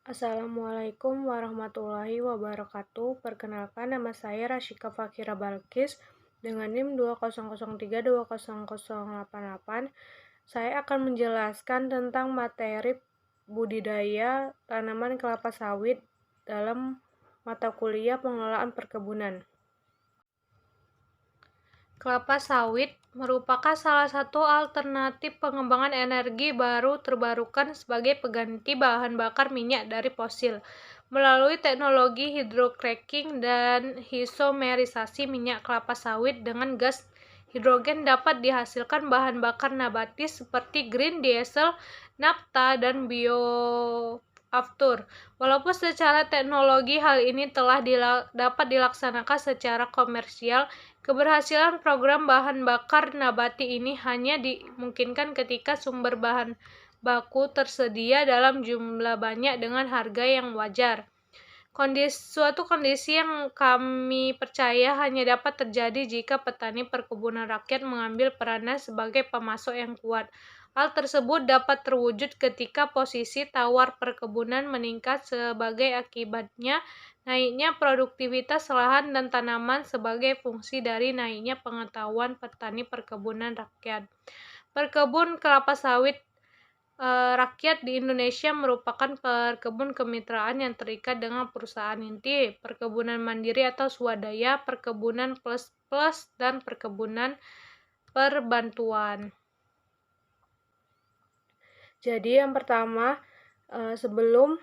Assalamualaikum warahmatullahi wabarakatuh. Perkenalkan, nama saya Rasyika Fakira Balkis dengan NIM 200320088. Saya akan menjelaskan tentang materi budidaya tanaman kelapa sawit dalam mata kuliah pengelolaan perkebunan. Kelapa sawit merupakan salah satu alternatif pengembangan energi baru terbarukan sebagai pengganti bahan bakar minyak dari fosil. Melalui teknologi hidrocracking dan isomerisasi, minyak kelapa sawit dengan gas hidrogen dapat dihasilkan bahan bakar nabati seperti green diesel, naphtha, dan bioaftur. Walaupun secara teknologi hal ini telah dapat dilaksanakan secara komersial, keberhasilan program bahan bakar nabati ini hanya dimungkinkan ketika sumber bahan baku tersedia dalam jumlah banyak dengan harga yang wajar. Suatu kondisi yang kami percaya hanya dapat terjadi jika petani perkebunan rakyat mengambil peranan sebagai pemasok yang kuat. Hal tersebut dapat terwujud ketika posisi tawar perkebunan meningkat sebagai akibatnya naiknya produktivitas lahan dan tanaman sebagai fungsi dari naiknya pengetahuan petani perkebunan rakyat. Perkebun kelapa sawit rakyat di Indonesia merupakan perkebun kemitraan yang terikat dengan perusahaan inti, perkebunan mandiri atau swadaya, perkebunan plus, dan perkebunan perbantuan. Jadi yang pertama, sebelum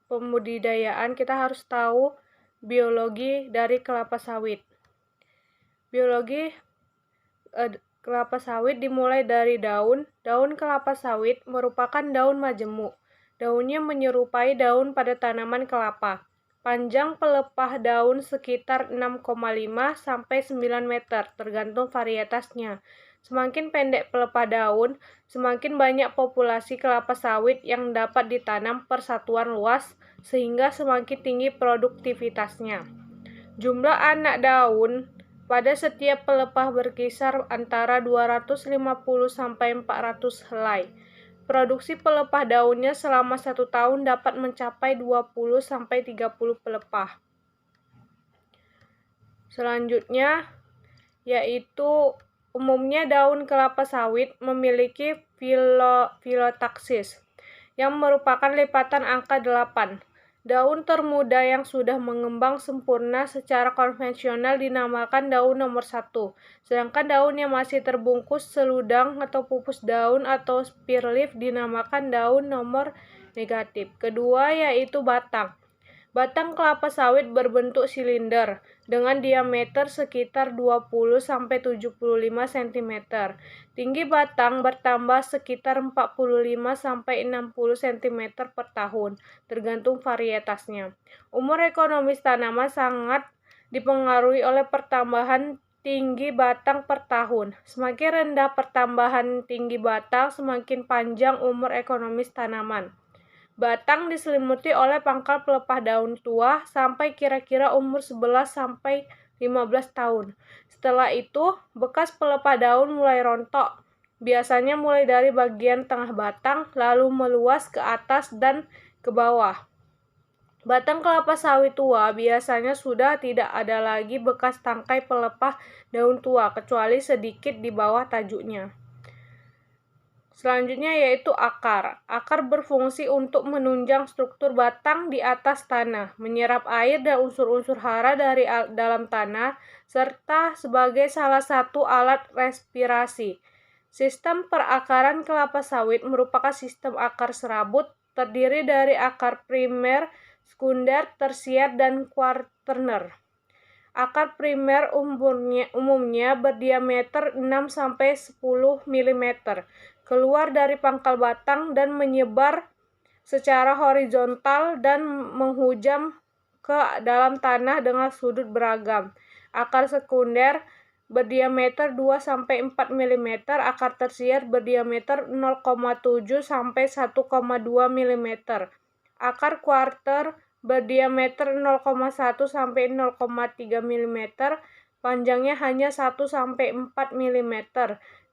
pembudidayaan kita harus tahu biologi dari kelapa sawit. Biologi kelapa sawit dimulai dari daun. Daun kelapa sawit merupakan daun majemuk. Daunnya menyerupai daun pada tanaman kelapa. Panjang pelepah daun sekitar 6,5 sampai 9 meter, tergantung varietasnya. Semakin pendek pelepah daun, semakin banyak populasi kelapa sawit yang dapat ditanam per satuan luas, sehingga semakin tinggi produktivitasnya. Jumlah anak daun pada setiap pelepah berkisar antara 250 sampai 400 helai. Produksi pelepah daunnya selama 1 tahun dapat mencapai 20 sampai 30 pelepah. Selanjutnya yaitu umumnya daun kelapa sawit memiliki filotaksis yang merupakan lipatan angka 8. Daun termuda yang sudah mengembang sempurna secara konvensional dinamakan daun nomor 1, sedangkan daun yang masih terbungkus seludang atau pupus daun atau spear leaf dinamakan daun nomor negatif. Kedua yaitu batang. Batang kelapa sawit berbentuk silinder dengan diameter sekitar 20 sampai 75 cm. Tinggi batang bertambah sekitar 45 sampai 60 cm per tahun, tergantung varietasnya. Umur ekonomis tanaman sangat dipengaruhi oleh pertambahan tinggi batang per tahun. Semakin rendah pertambahan tinggi batang, semakin panjang umur ekonomis tanaman. Batang diselimuti oleh pangkal pelepah daun tua sampai kira-kira umur 11 sampai 15 tahun. Setelah itu, bekas pelepah daun mulai rontok. Biasanya mulai dari bagian tengah batang, lalu meluas ke atas dan ke bawah. Batang kelapa sawit tua biasanya sudah tidak ada lagi bekas tangkai pelepah daun tua, kecuali sedikit di bawah tajuknya. Selanjutnya yaitu akar. Akar berfungsi untuk menunjang struktur batang di atas tanah, menyerap air dan unsur-unsur hara dari dalam tanah, serta sebagai salah satu alat respirasi. Sistem perakaran kelapa sawit merupakan sistem akar serabut, terdiri dari akar primer, sekunder, tersier, dan kuarterner. Akar primer umumnya berdiameter 6 sampai 10 mm, keluar dari pangkal batang dan menyebar secara horizontal dan menghujam ke dalam tanah dengan sudut beragam. Akar sekunder berdiameter 2 sampai 4 mm, akar tersier berdiameter 0,7 sampai 1,2 mm. Akar kuarter berdiameter 0,1 sampai 0,3 mm, panjangnya hanya 1 sampai 4 mm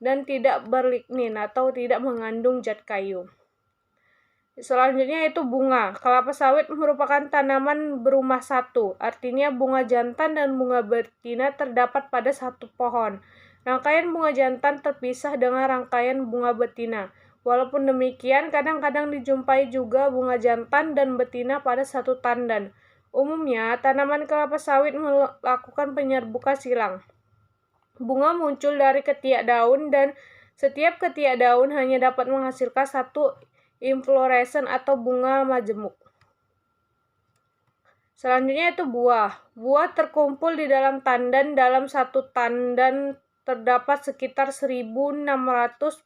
dan tidak berlignin atau tidak mengandung zat kayu. Selanjutnya itu bunga. Kelapa sawit merupakan tanaman berumah satu, artinya bunga jantan dan bunga betina terdapat pada satu pohon. Rangkaian bunga jantan terpisah dengan rangkaian bunga betina. Walaupun demikian, kadang-kadang dijumpai juga bunga jantan dan betina pada satu tandan. Umumnya, tanaman kelapa sawit melakukan penyerbukan silang. Bunga muncul dari ketiak daun dan setiap ketiak daun hanya dapat menghasilkan satu inflorescence atau bunga majemuk. Selanjutnya itu buah. Buah terkumpul di dalam tandan. Dalam satu tandan terdapat sekitar 1.600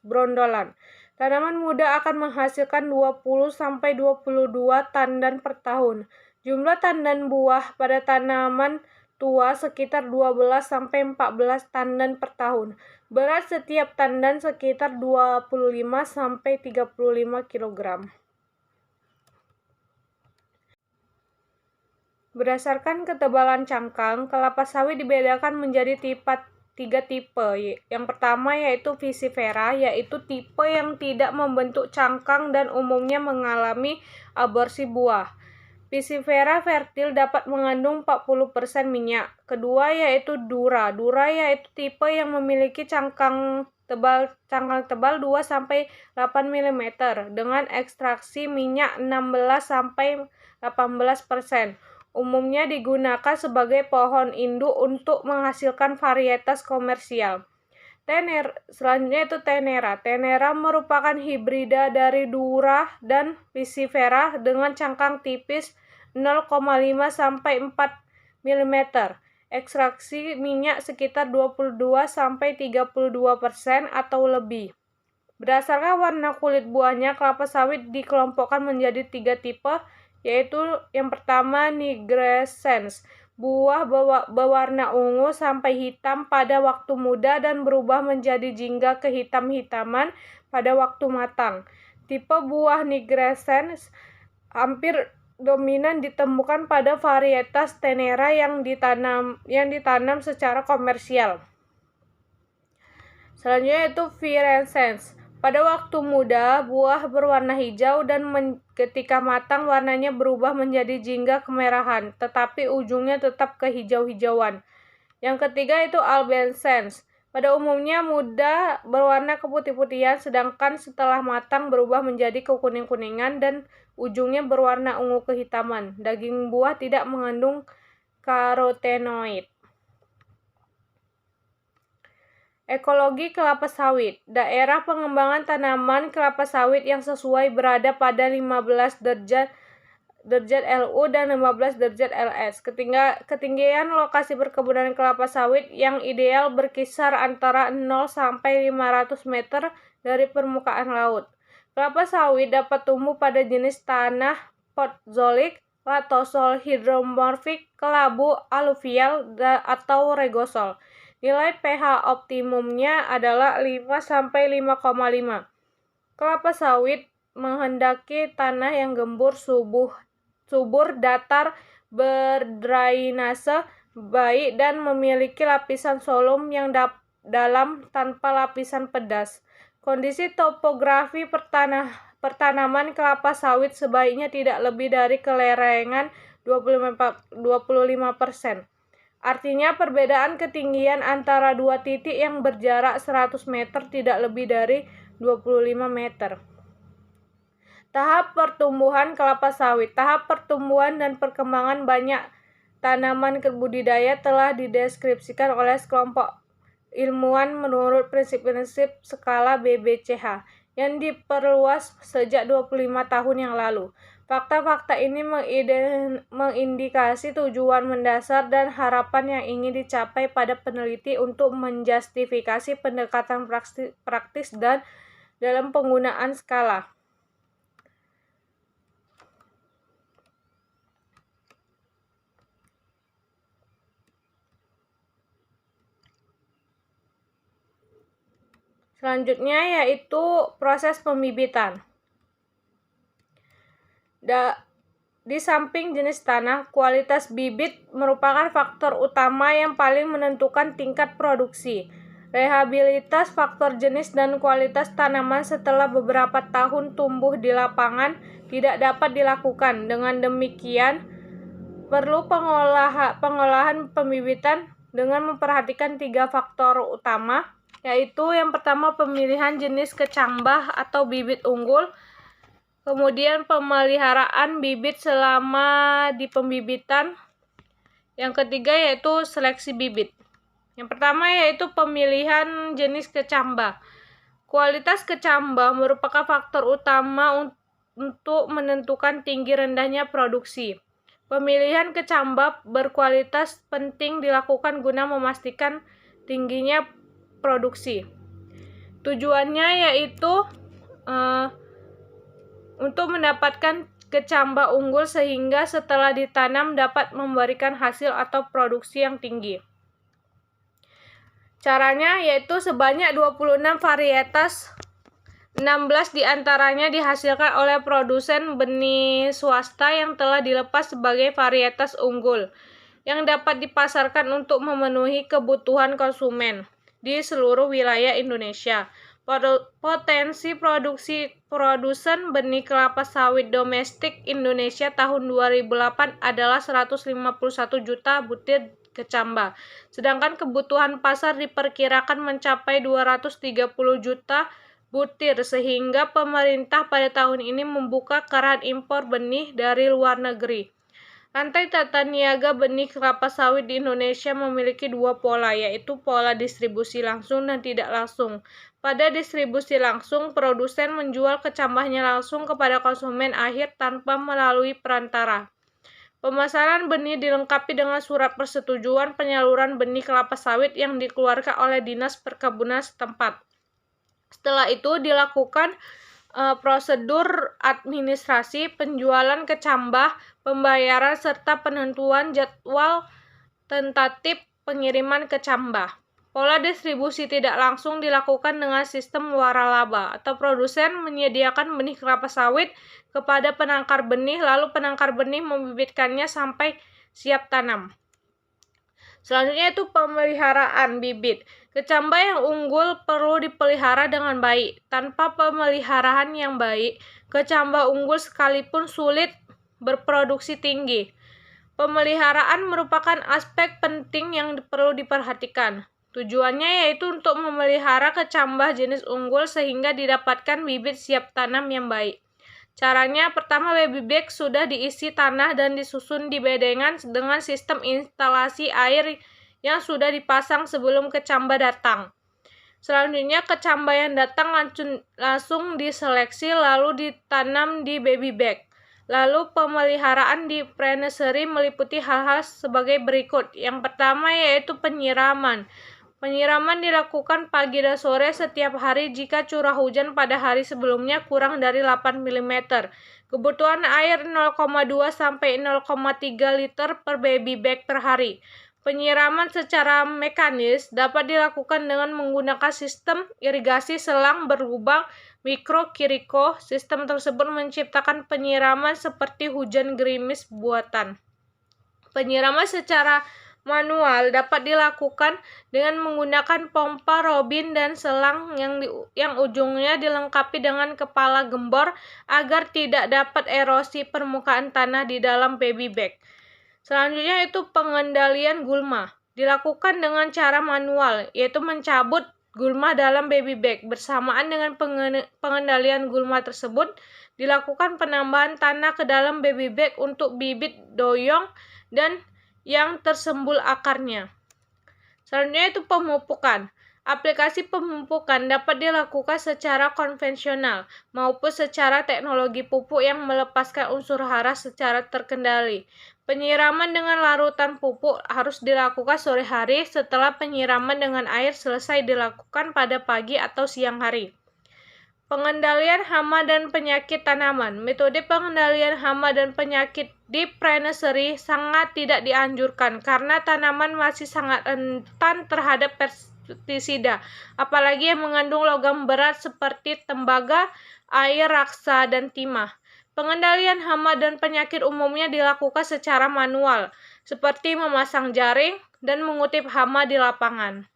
brondolan. Tanaman muda akan menghasilkan 20-22 tandan per tahun. Jumlah tandan buah pada tanaman tua sekitar 12-14 tandan per tahun. Berat setiap tandan sekitar 25-35 kg. Berdasarkan ketebalan cangkang, kelapa sawit dibedakan menjadi tiga tipe. Yang pertama yaitu Piscifera, yaitu tipe yang tidak membentuk cangkang dan umumnya mengalami aborsi buah. Piscifera fertil dapat mengandung 40% minyak. Kedua yaitu Dura. Dura yaitu tipe yang memiliki cangkang tebal 2-8 mm dengan ekstraksi minyak 16-18%. Umumnya digunakan sebagai pohon induk untuk menghasilkan varietas komersial. Selanjutnya itu Tenera. Tenera merupakan hibrida dari Dura dan Piscifera dengan cangkang tipis 0,5-4 mm. Ekstraksi minyak sekitar 22-32% atau lebih. Berdasarkan warna kulit buahnya, kelapa sawit dikelompokkan menjadi 3 tipe, yaitu yang pertama nigrescens. Buah berwarna ungu sampai hitam pada waktu muda dan berubah menjadi jingga kehitam-hitaman pada waktu matang. Tipe buah nigrescens hampir dominan ditemukan pada varietas Tenera yang ditanam secara komersial. Selanjutnya itu virescens. Pada waktu muda, buah berwarna hijau dan ketika matang warnanya berubah menjadi jingga kemerahan, tetapi ujungnya tetap kehijau-hijauan. Yang ketiga itu albescens. Pada umumnya muda berwarna keputih-putihan, sedangkan setelah matang berubah menjadi kekuning-kuningan dan ujungnya berwarna ungu kehitaman. Daging buah tidak mengandung karotenoid. Ekologi kelapa sawit. Daerah pengembangan tanaman kelapa sawit yang sesuai berada pada 15 derajat LU dan 15 derajat LS. Ketinggian lokasi perkebunan kelapa sawit yang ideal berkisar antara 0 sampai 500 meter dari permukaan laut. Kelapa sawit dapat tumbuh pada jenis tanah potzolik, latosol, hidromorfik, kelabu, aluvial, atau regosol. Nilai pH optimumnya adalah 5-5,5. Kelapa sawit menghendaki tanah yang gembur, subur, datar, berdrainase baik dan memiliki lapisan solum yang dalam tanpa lapisan pedas. Kondisi topografi pertanaman kelapa sawit sebaiknya tidak lebih dari kelerengan 25%. Artinya perbedaan ketinggian antara dua titik yang berjarak 100 meter tidak lebih dari 25 meter. Tahap pertumbuhan kelapa sawit. Tahap pertumbuhan dan perkembangan banyak tanaman budidaya telah dideskripsikan oleh sekelompok ilmuwan menurut prinsip-prinsip skala BBCH yang diperluas sejak 25 tahun yang lalu. Fakta-fakta ini mengindikasi tujuan mendasar dan harapan yang ingin dicapai pada peneliti untuk menjustifikasi pendekatan praktis dan dalam penggunaan skala. Selanjutnya yaitu proses pembibitan. Di samping jenis tanah, kualitas bibit merupakan faktor utama yang paling menentukan tingkat produksi. Rehabilitas faktor jenis dan kualitas tanaman setelah beberapa tahun tumbuh di lapangan tidak dapat dilakukan. Dengan demikian, perlu pengolahan pembibitan dengan memperhatikan 3 faktor utama, yaitu yang pertama pemilihan jenis kecambah atau bibit unggul, kemudian pemeliharaan bibit selama di pembibitan, yang ketiga yaitu seleksi bibit. Yang pertama yaitu pemilihan jenis kecambah. Kualitas kecambah merupakan faktor utama untuk menentukan tinggi rendahnya produksi. Pemilihan kecambah berkualitas penting dilakukan guna memastikan tingginya produksi. Tujuannya yaitu untuk mendapatkan kecambah unggul sehingga setelah ditanam dapat memberikan hasil atau produksi yang tinggi. Caranya yaitu sebanyak 26 varietas, 16 diantaranya dihasilkan oleh produsen benih swasta yang telah dilepas sebagai varietas unggul, yang dapat dipasarkan untuk memenuhi kebutuhan konsumen di seluruh wilayah Indonesia. Potensi produksi produsen benih kelapa sawit domestik Indonesia tahun 2008 adalah 151 juta butir kecambah, sedangkan kebutuhan pasar diperkirakan mencapai 230 juta butir, sehingga pemerintah pada tahun ini membuka keran impor benih dari luar negeri. Rantai tata niaga benih kelapa sawit di Indonesia memiliki 2 pola, yaitu pola distribusi langsung dan tidak langsung. Pada distribusi langsung, produsen menjual kecambahnya langsung kepada konsumen akhir tanpa melalui perantara. Pemasaran benih dilengkapi dengan surat persetujuan penyaluran benih kelapa sawit yang dikeluarkan oleh Dinas Perkebunan setempat. Setelah itu dilakukan prosedur administrasi, penjualan kecambah, pembayaran, serta penentuan jadwal tentatif pengiriman kecambah. Pola distribusi tidak langsung dilakukan dengan sistem waralaba, atau produsen menyediakan benih kelapa sawit kepada penangkar benih, lalu penangkar benih membibitkannya sampai siap tanam. Selanjutnya itu pemeliharaan bibit. Kecambah yang unggul perlu dipelihara dengan baik. Tanpa pemeliharaan yang baik, kecambah unggul sekalipun sulit berproduksi tinggi. Pemeliharaan merupakan aspek penting yang perlu diperhatikan. Tujuannya yaitu untuk memelihara kecambah jenis unggul sehingga didapatkan bibit siap tanam yang baik. Caranya, pertama, baby bag sudah diisi tanah dan disusun di bedengan dengan sistem instalasi air yang sudah dipasang sebelum kecambah datang. Selanjutnya, kecambah yang datang langsung diseleksi lalu ditanam di baby bag. Lalu pemeliharaan di pre-nursery meliputi hal-hal sebagai berikut. Yang pertama yaitu penyiraman. Penyiraman dilakukan pagi dan sore setiap hari jika curah hujan pada hari sebelumnya kurang dari 8 mm. Kebutuhan air 0,2 sampai 0,3 liter per baby bag per hari. Penyiraman secara mekanis dapat dilakukan dengan menggunakan sistem irigasi selang berlubang mikro-kiriko. Sistem tersebut menciptakan penyiraman seperti hujan gerimis buatan. Penyiraman secara manual dapat dilakukan dengan menggunakan pompa robin dan selang yang ujungnya dilengkapi dengan kepala gembor agar tidak dapat erosi permukaan tanah di dalam baby bag. Selanjutnya itu pengendalian gulma. Dilakukan dengan cara manual, yaitu mencabut gulma dalam baby bag. Bersamaan dengan pengendalian gulma tersebut, dilakukan penambahan tanah ke dalam baby bag untuk bibit doyong dan yang tersembul akarnya. Selanjutnya itu pemupukan. Aplikasi pemupukan dapat dilakukan secara konvensional maupun secara teknologi pupuk yang melepaskan unsur hara secara terkendali. Penyiraman dengan larutan pupuk harus dilakukan sore hari setelah penyiraman dengan air selesai dilakukan pada pagi atau siang hari. Pengendalian hama dan penyakit tanaman. Metode pengendalian hama dan penyakit di pre-nursery sangat tidak dianjurkan karena tanaman masih sangat rentan terhadap pestisida, apalagi yang mengandung logam berat seperti tembaga, air, raksa, dan timah. Pengendalian hama dan penyakit umumnya dilakukan secara manual, seperti memasang jaring dan mengutip hama di lapangan.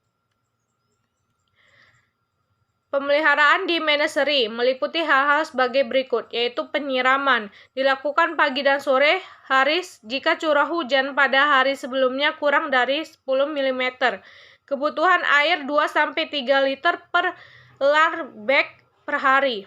Pemeliharaan di menagerie meliputi hal-hal sebagai berikut, yaitu penyiraman dilakukan pagi dan sore hari jika curah hujan pada hari sebelumnya kurang dari 10 mm. Kebutuhan air 2-3 liter per bag per hari.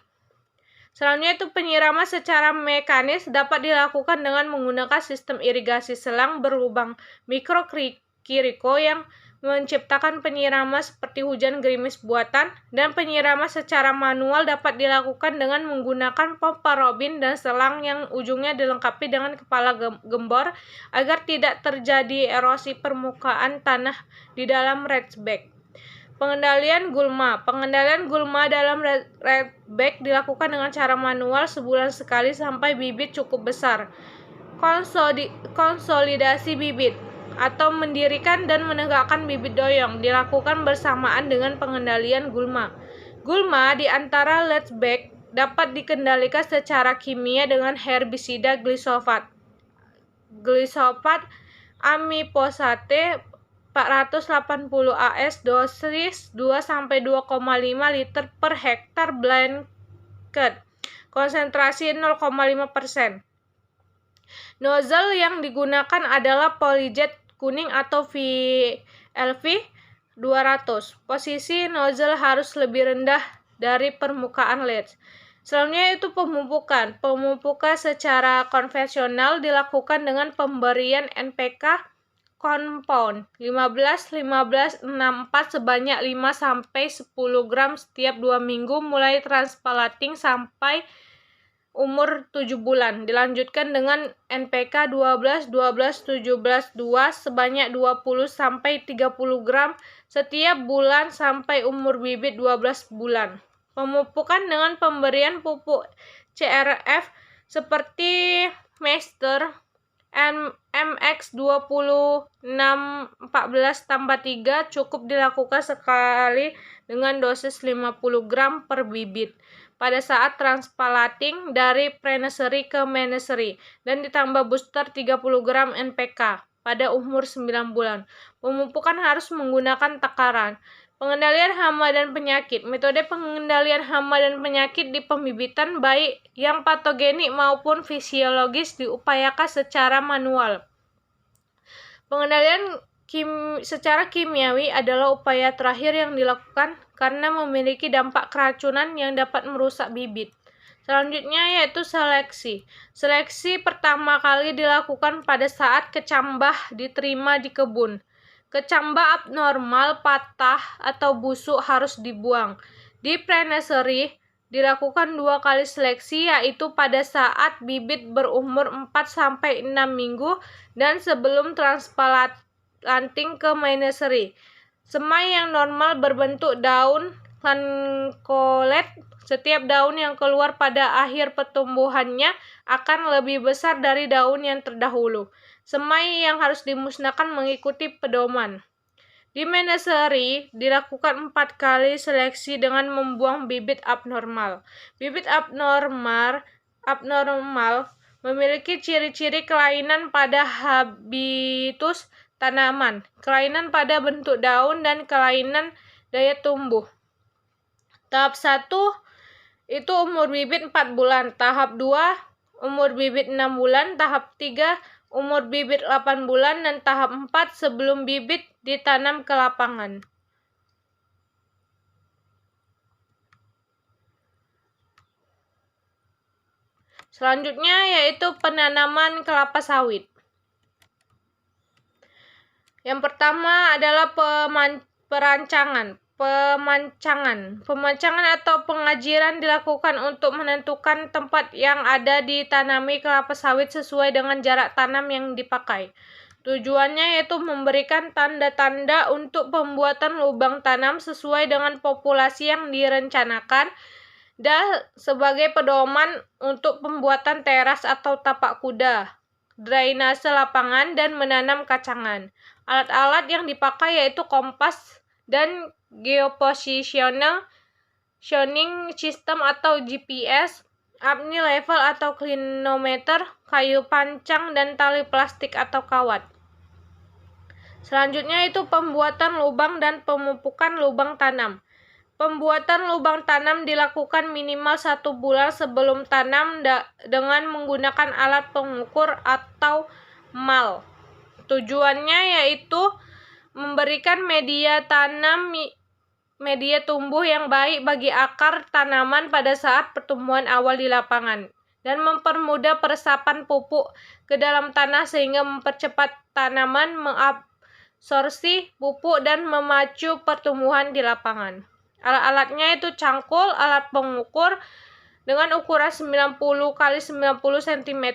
Selanjutnya itu penyiraman secara mekanis dapat dilakukan dengan menggunakan sistem irigasi selang berlubang mikrokriko yang menciptakan penyiraman seperti hujan gerimis buatan, dan penyiraman secara manual dapat dilakukan dengan menggunakan pompa robin dan selang yang ujungnya dilengkapi dengan kepala gembor agar tidak terjadi erosi permukaan tanah di dalam raceback. Pengendalian gulma. Pengendalian gulma dalam raceback dilakukan dengan cara manual sebulan sekali sampai bibit cukup besar. Konsolidasi bibit atau mendirikan dan menegakkan bibit doyong dilakukan bersamaan dengan pengendalian gulma. Gulma di antara raceback dapat dikendalikan secara kimia dengan herbisida glisofat amifosate 480 AS dosis 2-2,5 liter per hektar blanket. Konsentrasi 0,5%. Nozzle yang digunakan adalah polyjet kuning atau VLV 200. Posisi nozzle harus lebih rendah dari permukaan led. Selanjutnya itu pemupukan. Pemupukan secara konvensional dilakukan dengan pemberian NPK compound 15-15-64 sebanyak 5-10 gram setiap 2 minggu mulai transplanting sampai umur 7 bulan. Dilanjutkan dengan NPK 12-12-17-2 sebanyak 20-30 gram setiap bulan sampai umur bibit 12 bulan. Pemupukan dengan pemberian pupuk CRF seperti Meister MX 26-14-3 cukup dilakukan sekali dengan dosis 50 gram per bibit pada saat transplanting dari pre-nursery ke menagerie dan ditambah booster 30 gram NPK pada umur 9 bulan. Pemupukan harus menggunakan takaran. Pengendalian hama dan penyakit. Metode pengendalian hama dan penyakit di pembibitan baik yang patogenik maupun fisiologis diupayakan secara manual. Pengendalian secara kimiawi adalah upaya terakhir yang dilakukan karena memiliki dampak keracunan yang dapat merusak bibit. Selanjutnya yaitu seleksi. Seleksi pertama kali dilakukan pada saat kecambah diterima di kebun. Kecambah abnormal, patah, atau busuk harus dibuang. Di pre-nursery dilakukan 2 kali seleksi, yaitu pada saat bibit berumur 4-6 minggu dan sebelum transplanting ke menagerie. Semai yang normal berbentuk daun lanceolate. Setiap daun yang keluar pada akhir pertumbuhannya akan lebih besar dari daun yang terdahulu. Semai yang harus dimusnahkan mengikuti pedoman. Di menagerie dilakukan 4 kali seleksi dengan membuang bibit abnormal. Bibit abnormal memiliki ciri-ciri kelainan pada habitus tanaman, kelainan pada bentuk daun, dan kelainan daya tumbuh. Tahap 1 itu umur bibit 4 bulan, tahap 2 umur bibit 6 bulan, tahap 3 umur bibit 8 bulan, dan tahap 4 sebelum bibit ditanam ke lapangan. Selanjutnya yaitu penanaman kelapa sawit. Yang pertama adalah Pemancangan atau pengajiran dilakukan untuk menentukan tempat yang ada ditanami kelapa sawit sesuai dengan jarak tanam yang dipakai. Tujuannya yaitu memberikan tanda-tanda untuk pembuatan lubang tanam sesuai dengan populasi yang direncanakan dan sebagai pedoman untuk pembuatan teras atau tapak kuda, drainase lapangan, dan menanam kacangan. Alat-alat yang dipakai yaitu kompas dan geopositioning system atau GPS, apni level atau clinometer, kayu pancang, dan tali plastik atau kawat. Selanjutnya itu pembuatan lubang dan pemupukan lubang tanam. Pembuatan lubang tanam dilakukan minimal 1 bulan sebelum tanam dengan menggunakan alat pengukur atau mal. Tujuannya yaitu memberikan media tumbuh yang baik bagi akar tanaman pada saat pertumbuhan awal di lapangan, dan mempermudah peresapan pupuk ke dalam tanah sehingga mempercepat tanaman mengabsorpsi pupuk dan memacu pertumbuhan di lapangan. Alat-alatnya itu cangkul, alat pengukur dengan ukuran 90 x 90 cm,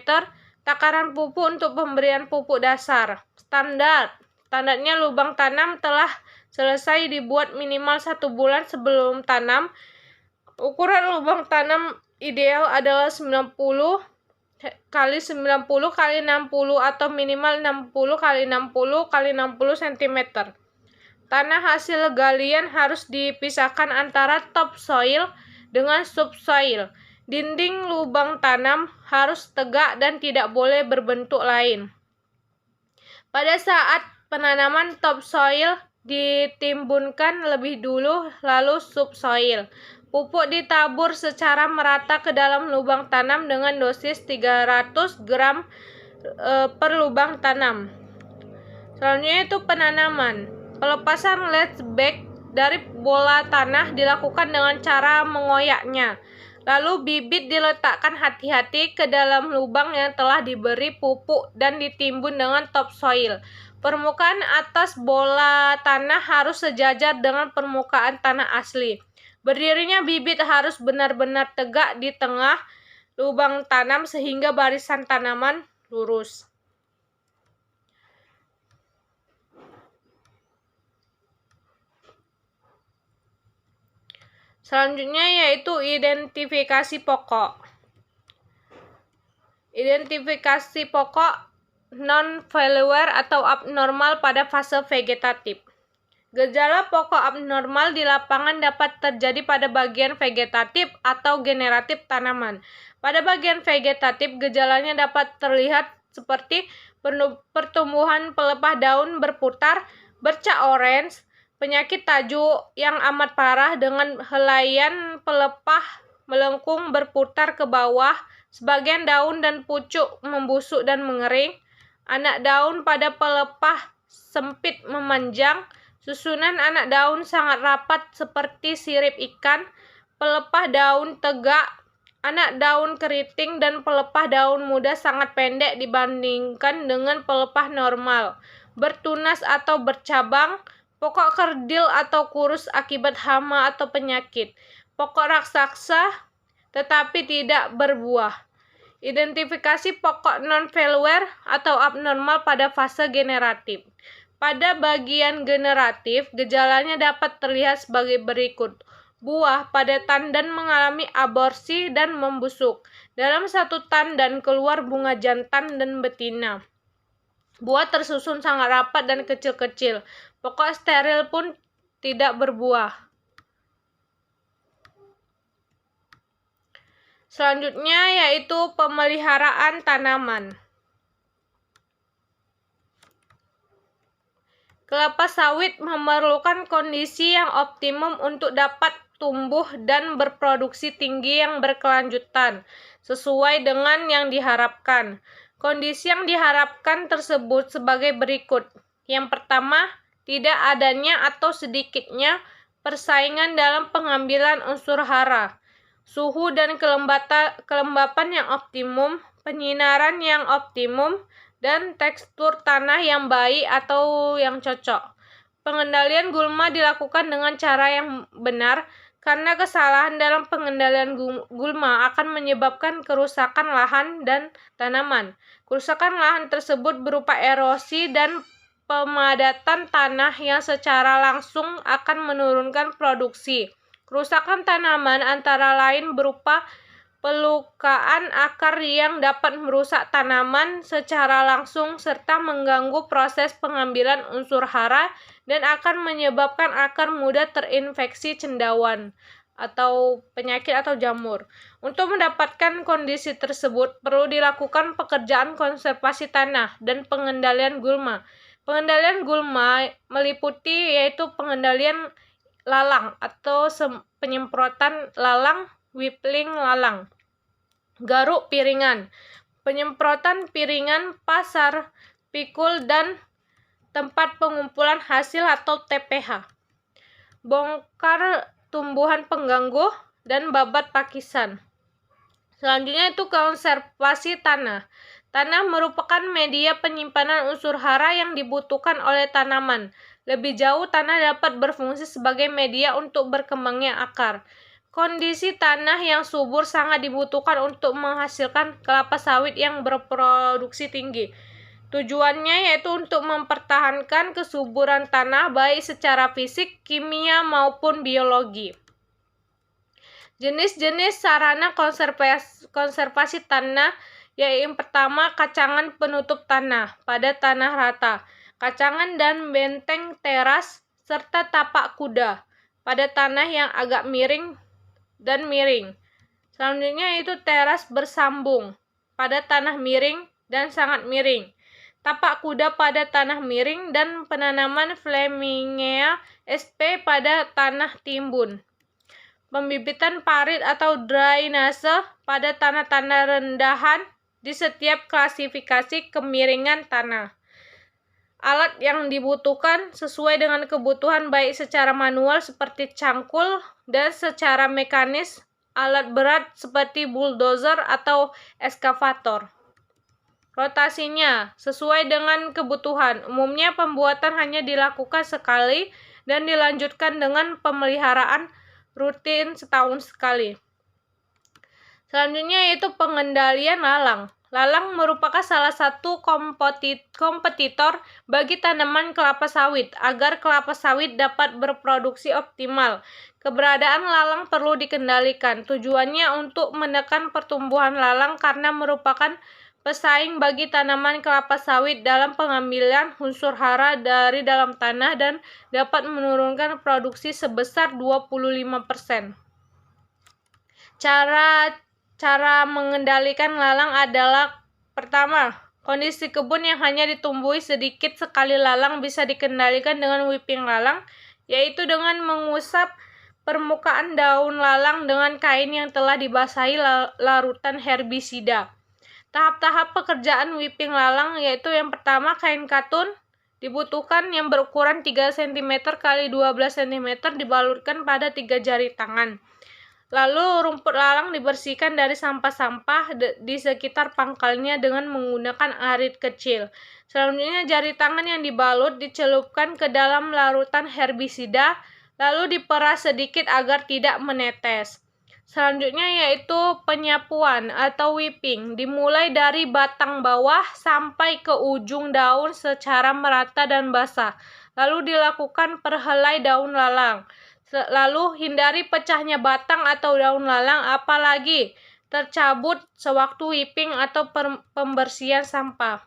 takaran pupuk untuk pemberian pupuk dasar. Standarnya lubang tanam telah selesai dibuat minimal 1 bulan sebelum tanam. Ukuran lubang tanam ideal adalah 90 x 90 x 60 atau minimal 60 x 60 x 60 cm. Tanah hasil galian harus dipisahkan antara topsoil dengan subsoil. Dinding lubang tanam harus tegak dan tidak boleh berbentuk lain. Pada saat penanaman, topsoil ditimbunkan lebih dulu, lalu subsoil. Pupuk ditabur secara merata ke dalam lubang tanam dengan dosis 300 gram per lubang tanam. Selanjutnya itu penanaman. Pelepasan leach bag dari bola tanah dilakukan dengan cara mengoyaknya. Lalu bibit diletakkan hati-hati ke dalam lubang yang telah diberi pupuk dan ditimbun dengan topsoil. Permukaan atas bola tanah harus sejajar dengan permukaan tanah asli. Berdirinya bibit harus benar-benar tegak di tengah lubang tanam sehingga barisan tanaman lurus. Selanjutnya yaitu identifikasi pokok. Identifikasi pokok non-failure atau abnormal pada fase vegetatif. Gejala pokok abnormal di lapangan dapat terjadi pada bagian vegetatif atau generatif tanaman. Pada bagian vegetatif, gejalanya dapat terlihat seperti pertumbuhan pelepah daun berputar, bercak orange, penyakit tajuk yang amat parah dengan helaian pelepah melengkung berputar ke bawah, sebagian daun dan pucuk membusuk dan mengering, anak daun pada pelepah sempit memanjang, susunan anak daun sangat rapat seperti sirip ikan, pelepah daun tegak, anak daun keriting dan pelepah daun muda sangat pendek dibandingkan dengan pelepah normal, bertunas atau bercabang, pokok kerdil atau kurus akibat hama atau penyakit, pokok raksasa tetapi tidak berbuah. Identifikasi pokok non-failure atau abnormal pada fase generatif. Pada bagian generatif, gejalanya dapat terlihat sebagai berikut. Buah pada tandan mengalami aborsi dan membusuk. Dalam satu tandan keluar bunga jantan dan betina. Buah tersusun sangat rapat dan kecil-kecil. Pokok steril pun tidak berbuah. Selanjutnya yaitu pemeliharaan tanaman. Kelapa sawit memerlukan kondisi yang optimum untuk dapat tumbuh dan berproduksi tinggi yang berkelanjutan, sesuai dengan yang diharapkan. Kondisi yang diharapkan tersebut sebagai berikut. Yang pertama, tidak adanya atau sedikitnya persaingan dalam pengambilan unsur hara, suhu dan kelembapan yang optimum, penyinaran yang optimum, dan tekstur tanah yang baik atau yang cocok. Pengendalian gulma dilakukan dengan cara yang benar, karena kesalahan dalam pengendalian gulma akan menyebabkan kerusakan lahan dan tanaman. Kerusakan lahan tersebut berupa erosi dan pemadatan tanah yang secara langsung akan menurunkan produksi. Kerusakan tanaman antara lain berupa pelukaan akar yang dapat merusak tanaman secara langsung serta mengganggu proses pengambilan unsur hara dan akan menyebabkan akar mudah terinfeksi cendawan atau penyakit atau jamur. Untuk mendapatkan kondisi tersebut perlu dilakukan pekerjaan konservasi tanah dan pengendalian gulma. Pengendalian gulma meliputi yaitu pengendalian lalang atau penyemprotan lalang, whipping lalang. Garuk piringan, penyemprotan piringan, pasar, pikul, dan tempat pengumpulan hasil atau TPH. Bongkar tumbuhan pengganggu dan babat pakisan. Selanjutnya itu konservasi tanah. Tanah merupakan media penyimpanan unsur hara yang dibutuhkan oleh tanaman. Lebih jauh, tanah dapat berfungsi sebagai media untuk berkembangnya akar. Kondisi tanah yang subur sangat dibutuhkan untuk menghasilkan kelapa sawit yang berproduksi tinggi. Tujuannya yaitu untuk mempertahankan kesuburan tanah baik secara fisik, kimia, maupun biologi. Jenis-jenis sarana konservasi tanah yaitu yang pertama, kacangan penutup tanah pada tanah rata, kacangan dan benteng teras, serta tapak kuda pada tanah yang agak miring dan miring. Selanjutnya itu teras bersambung pada tanah miring dan sangat miring, tapak kuda pada tanah miring, dan penanaman Flamingea sp pada tanah timbun. Pembibitan parit atau drainase pada tanah-tanah rendahan di setiap klasifikasi kemiringan tanah. Alat yang dibutuhkan sesuai dengan kebutuhan baik secara manual seperti cangkul dan secara mekanis alat berat seperti bulldozer atau eskavator. Rotasinya sesuai dengan kebutuhan. Umumnya pembuatan hanya dilakukan sekali dan dilanjutkan dengan pemeliharaan rutin setahun sekali. Selanjutnya yaitu pengendalian lalang. Lalang merupakan salah satu kompetitor bagi tanaman kelapa sawit. Agar kelapa sawit dapat berproduksi optimal, keberadaan lalang perlu dikendalikan. Tujuannya untuk menekan pertumbuhan lalang karena merupakan pesaing bagi tanaman kelapa sawit dalam pengambilan unsur hara dari dalam tanah dan dapat menurunkan produksi sebesar 25%. Cara mengendalikan lalang adalah pertama, kondisi kebun yang hanya ditumbuhi sedikit sekali lalang bisa dikendalikan dengan whipping lalang, yaitu dengan mengusap permukaan daun lalang dengan kain yang telah dibasahi larutan herbisida. Tahap-tahap pekerjaan whipping lalang yaitu yang pertama, kain katun dibutuhkan yang berukuran 3 cm x 12 cm dibalurkan pada 3 jari tangan. Lalu rumput lalang dibersihkan dari sampah-sampah di sekitar pangkalnya dengan menggunakan arit kecil. Selanjutnya jari tangan yang dibalut dicelupkan ke dalam larutan herbisida, lalu diperas sedikit agar tidak menetes. Selanjutnya yaitu penyapuan atau whipping, dimulai dari batang bawah sampai ke ujung daun secara merata dan basah. Lalu dilakukan per helai daun lalang. Lalu hindari pecahnya batang atau daun lalang, apalagi tercabut sewaktu whipping atau pembersihan sampah.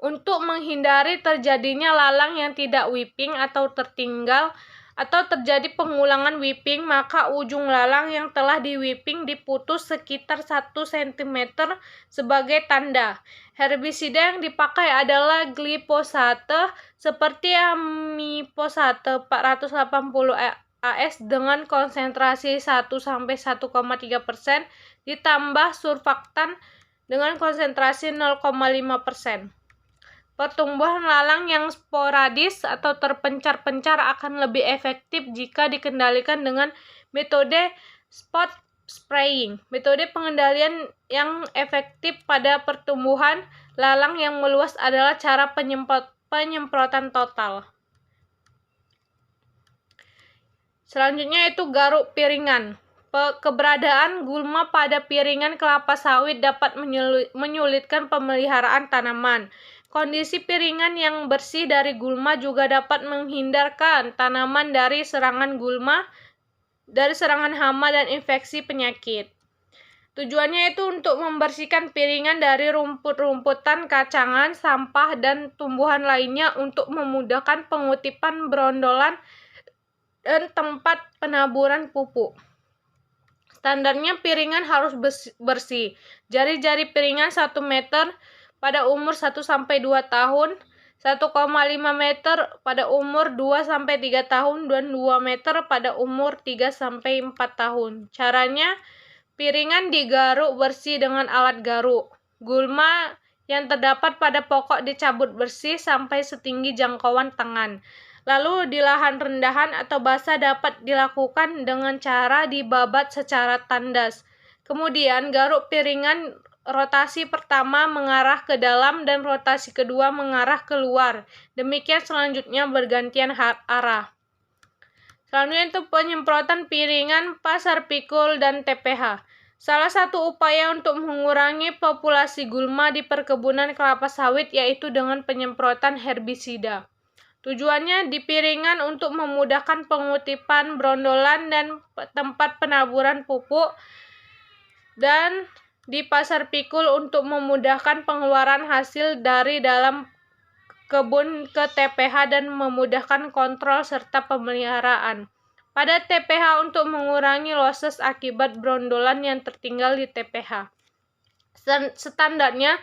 Untuk menghindari terjadinya lalang yang tidak whipping atau tertinggal atau terjadi pengulangan whipping, maka ujung lalang yang telah di whipping diputus sekitar 1 cm sebagai tanda. Herbisida yang dipakai adalah glifosate seperti amifosate 480 AS dengan konsentrasi 1-1,3% ditambah surfaktan dengan konsentrasi 0,5%. Pertumbuhan lalang yang sporadis atau terpencar-pencar akan lebih efektif jika dikendalikan dengan metode spot spraying. Metode pengendalian yang efektif pada pertumbuhan lalang yang meluas adalah cara penyemprotan total. Selanjutnya itu garuk piringan. Keberadaan gulma pada piringan kelapa sawit dapat menyulitkan pemeliharaan tanaman. Kondisi piringan yang bersih dari gulma juga dapat menghindarkan tanaman dari serangan hama dan infeksi penyakit. Tujuannya itu untuk membersihkan piringan dari rumput-rumputan, kacangan, sampah, dan tumbuhan lainnya untuk memudahkan pengutipan brondolan dan tempat penaburan pupuk. Standarnya piringan harus bersih. Jari-jari piringan 1 meter pada umur 1-2 tahun. 1,5 meter pada umur 2-3 tahun, dan 2 meter pada umur 3-4 tahun. Caranya, piringan digaruk bersih dengan alat garuk. Gulma yang terdapat pada pokok dicabut bersih sampai setinggi jangkauan tangan. Lalu di lahan rendahan atau basah dapat dilakukan dengan cara dibabat secara tandas. Kemudian garuk piringan, rotasi pertama mengarah ke dalam dan rotasi kedua mengarah keluar. Demikian selanjutnya bergantian arah. Selanjutnya itu penyemprotan piringan, pasar pikul, dan TPH. Salah satu upaya untuk mengurangi populasi gulma di perkebunan kelapa sawit yaitu dengan penyemprotan herbisida. Tujuannya di piringan untuk memudahkan pengutipan brondolan dan tempat penaburan pupuk, dan di pasar pikul untuk memudahkan pengeluaran hasil dari dalam kebun ke TPH dan memudahkan kontrol serta pemeliharaan. Pada TPH untuk mengurangi losses akibat brondolan yang tertinggal di TPH. Standarnya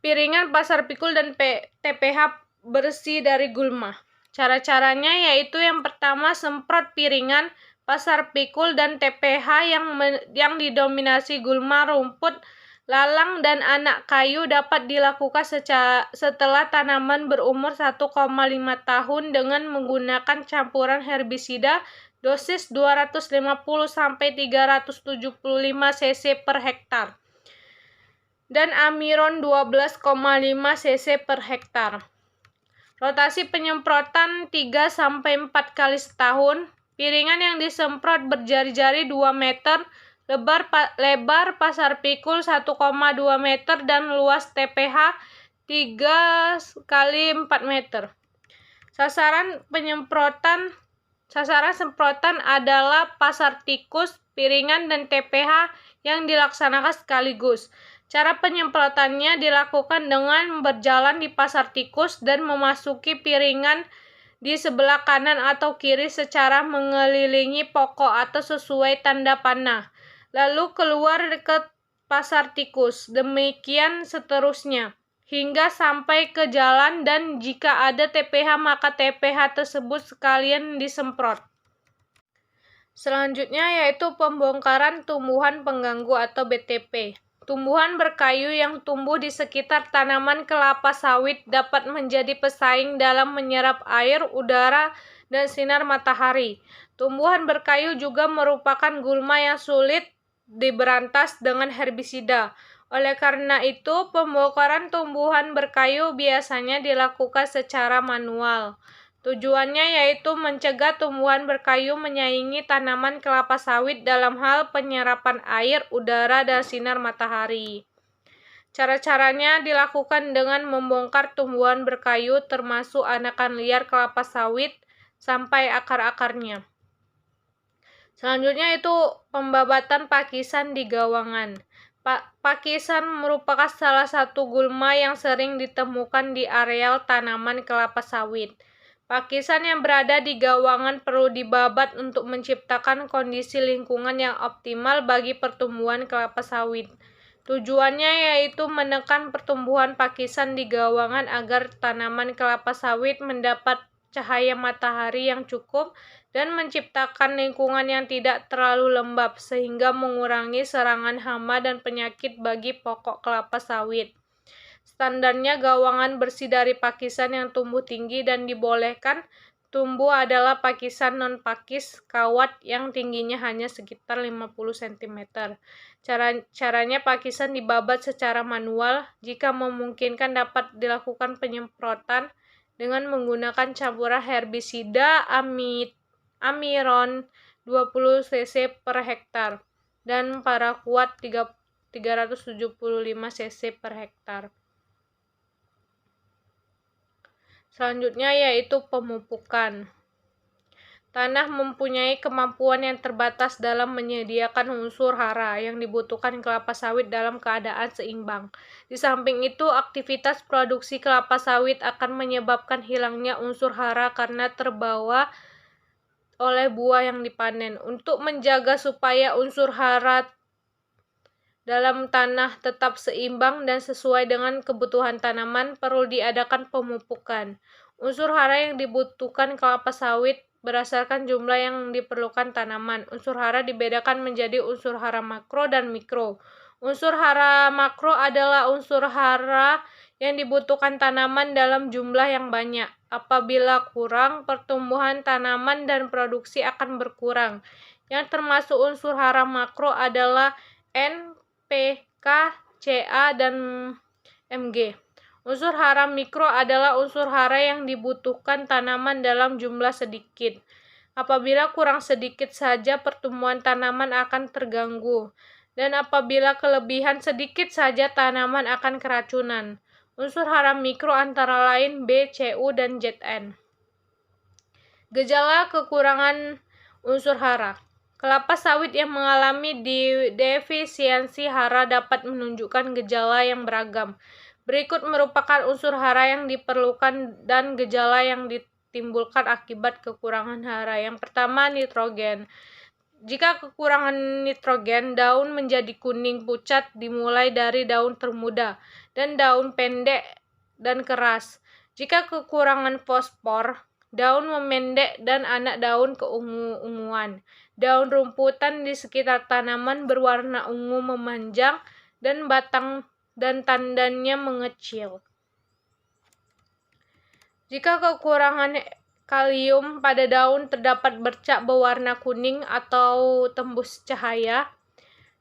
piringan, pasar pikul, dan TPH bersih dari gulma. Cara-caranya yaitu yang pertama, semprot piringan, pasar pikul, dan TPH yang didominasi gulma, rumput, lalang, dan anak kayu dapat dilakukan setelah tanaman berumur 1,5 tahun dengan menggunakan campuran herbisida dosis 250-375 cc per hektar dan amiron 12,5 cc per hektar. Rotasi penyemprotan 3-4 kali setahun. Piringan yang disemprot berjari-jari 2 meter, lebar pasar pikul 1,2 meter, dan luas TPH 3 kali 4 meter. Sasaran semprotan adalah pasar tikus, piringan, dan TPH yang dilaksanakan sekaligus. Cara penyemprotannya dilakukan dengan berjalan di pasar tikus dan memasuki piringan di sebelah kanan atau kiri secara mengelilingi pokok atau sesuai tanda panah, lalu keluar ke pasar tikus. Demikian seterusnya hingga sampai ke jalan, dan jika ada TPH maka TPH tersebut sekalian disemprot. Selanjutnya yaitu pembongkaran tumbuhan pengganggu atau BTP. Tumbuhan berkayu yang tumbuh di sekitar tanaman kelapa sawit dapat menjadi pesaing dalam menyerap air, udara, dan sinar matahari. Tumbuhan berkayu juga merupakan gulma yang sulit diberantas dengan herbisida. Oleh karena itu, pembongkaran tumbuhan berkayu biasanya dilakukan secara manual. Tujuannya yaitu mencegah tumbuhan berkayu menyaingi tanaman kelapa sawit dalam hal penyerapan air, udara, dan sinar matahari. Cara-caranya dilakukan dengan membongkar tumbuhan berkayu termasuk anakan liar kelapa sawit sampai akar-akarnya. Selanjutnya itu pembabatan pakisan di gawangan. Pakisan merupakan salah satu gulma yang sering ditemukan di areal tanaman kelapa sawit. Pakisan yang berada di gawangan perlu dibabat untuk menciptakan kondisi lingkungan yang optimal bagi pertumbuhan kelapa sawit. Tujuannya yaitu menekan pertumbuhan pakisan di gawangan agar tanaman kelapa sawit mendapat cahaya matahari yang cukup dan menciptakan lingkungan yang tidak terlalu lembab sehingga mengurangi serangan hama dan penyakit bagi pokok kelapa sawit. Standarnya gawangan bersih dari pakisan yang tumbuh tinggi dan dibolehkan tumbuh adalah pakisan non-pakis kawat yang tingginya hanya sekitar 50 cm. Caranya pakisan dibabat secara manual. Jika memungkinkan dapat dilakukan penyemprotan dengan menggunakan campuran herbisida amiron 20 cc per hektar dan paraquat 375 cc per hektar. Selanjutnya yaitu pemupukan. Tanah mempunyai kemampuan yang terbatas dalam menyediakan unsur hara yang dibutuhkan kelapa sawit dalam keadaan seimbang. Di samping itu, aktivitas produksi kelapa sawit akan menyebabkan hilangnya unsur hara karena terbawa oleh buah yang dipanen. Untuk menjaga supaya unsur hara dalam tanah tetap seimbang dan sesuai dengan kebutuhan tanaman, perlu diadakan pemupukan. Unsur hara yang dibutuhkan kelapa sawit berdasarkan jumlah yang diperlukan tanaman. Unsur hara dibedakan menjadi unsur hara makro dan mikro. Unsur hara makro adalah unsur hara yang dibutuhkan tanaman dalam jumlah yang banyak. Apabila kurang, pertumbuhan tanaman dan produksi akan berkurang. Yang termasuk unsur hara makro adalah N, P, K, Ca, dan Mg. Unsur hara mikro adalah unsur hara yang dibutuhkan tanaman dalam jumlah sedikit. Apabila kurang sedikit saja, pertumbuhan tanaman akan terganggu. Dan apabila kelebihan sedikit saja, tanaman akan keracunan. Unsur hara mikro antara lain B, Cu, dan Zn. Gejala kekurangan unsur hara. Kelapa sawit yang mengalami defisiensi hara dapat menunjukkan gejala yang beragam. Berikut merupakan unsur hara yang diperlukan dan gejala yang ditimbulkan akibat kekurangan hara. Yang pertama, nitrogen. Jika kekurangan nitrogen, daun menjadi kuning pucat dimulai dari daun termuda dan daun pendek dan keras. Jika kekurangan fosfor, daun memendek dan anak daun keungu-unguan. Daun rumputan di sekitar tanaman berwarna ungu memanjang dan batang dan tandanya mengecil. Jika kekurangan kalium pada daun, terdapat bercak berwarna kuning atau tembus cahaya.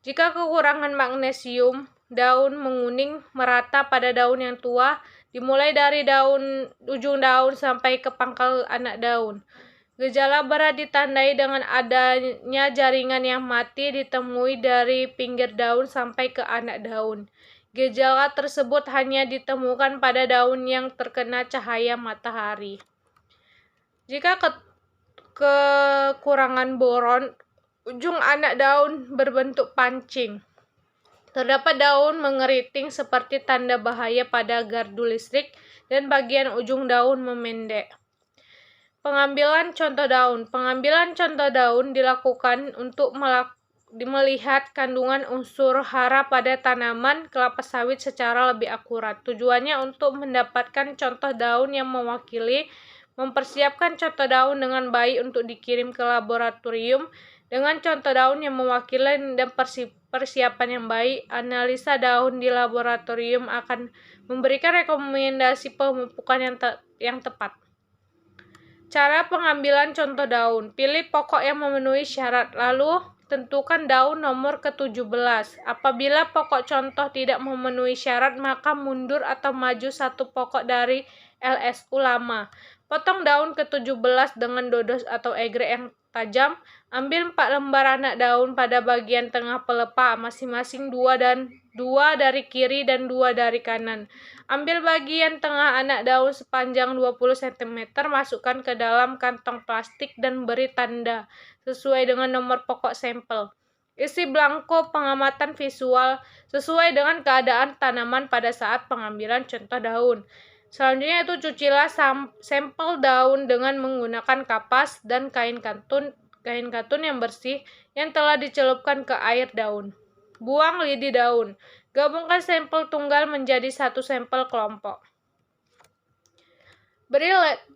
Jika kekurangan magnesium, daun menguning merata pada daun yang tua, dimulai dari ujung daun sampai ke pangkal anak daun. Gejala berat ditandai dengan adanya jaringan yang mati ditemui dari pinggir daun sampai ke anak daun. Gejala tersebut hanya ditemukan pada daun yang terkena cahaya matahari. Jika kekurangan boron, ujung anak daun berbentuk pancing. Terdapat daun mengeriting seperti tanda bahaya pada gardu listrik dan bagian ujung daun memendek. Pengambilan contoh daun. Pengambilan contoh daun dilakukan untuk melihat kandungan unsur hara pada tanaman kelapa sawit secara lebih akurat. Tujuannya untuk mendapatkan contoh daun yang mewakili, mempersiapkan contoh daun dengan baik untuk dikirim ke laboratorium dengan contoh daun yang mewakili dan persiapan yang baik. Analisa daun di laboratorium akan memberikan rekomendasi pemupukan yang tepat. Cara pengambilan contoh daun. Pilih pokok yang memenuhi syarat, lalu tentukan daun nomor ke-17. Apabila pokok contoh tidak memenuhi syarat, maka mundur atau maju satu pokok dari LSU lama. Potong daun ke-17 dengan dodos atau egrek yang tajam. Ambil 4 lembar anak daun pada bagian tengah pelepah, masing-masing 2 dari kiri dan 2 dari kanan. Ambil bagian tengah anak daun sepanjang 20 cm, masukkan ke dalam kantong plastik dan beri tanda sesuai dengan nomor pokok sampel. Isi belangko pengamatan visual sesuai dengan keadaan tanaman pada saat pengambilan contoh daun. Selanjutnya itu cucilah sampel daun dengan menggunakan kapas dan kain katun yang bersih yang telah dicelupkan ke air daun. Buang lidi daun. Gabungkan sampel tunggal menjadi satu sampel kelompok. Beri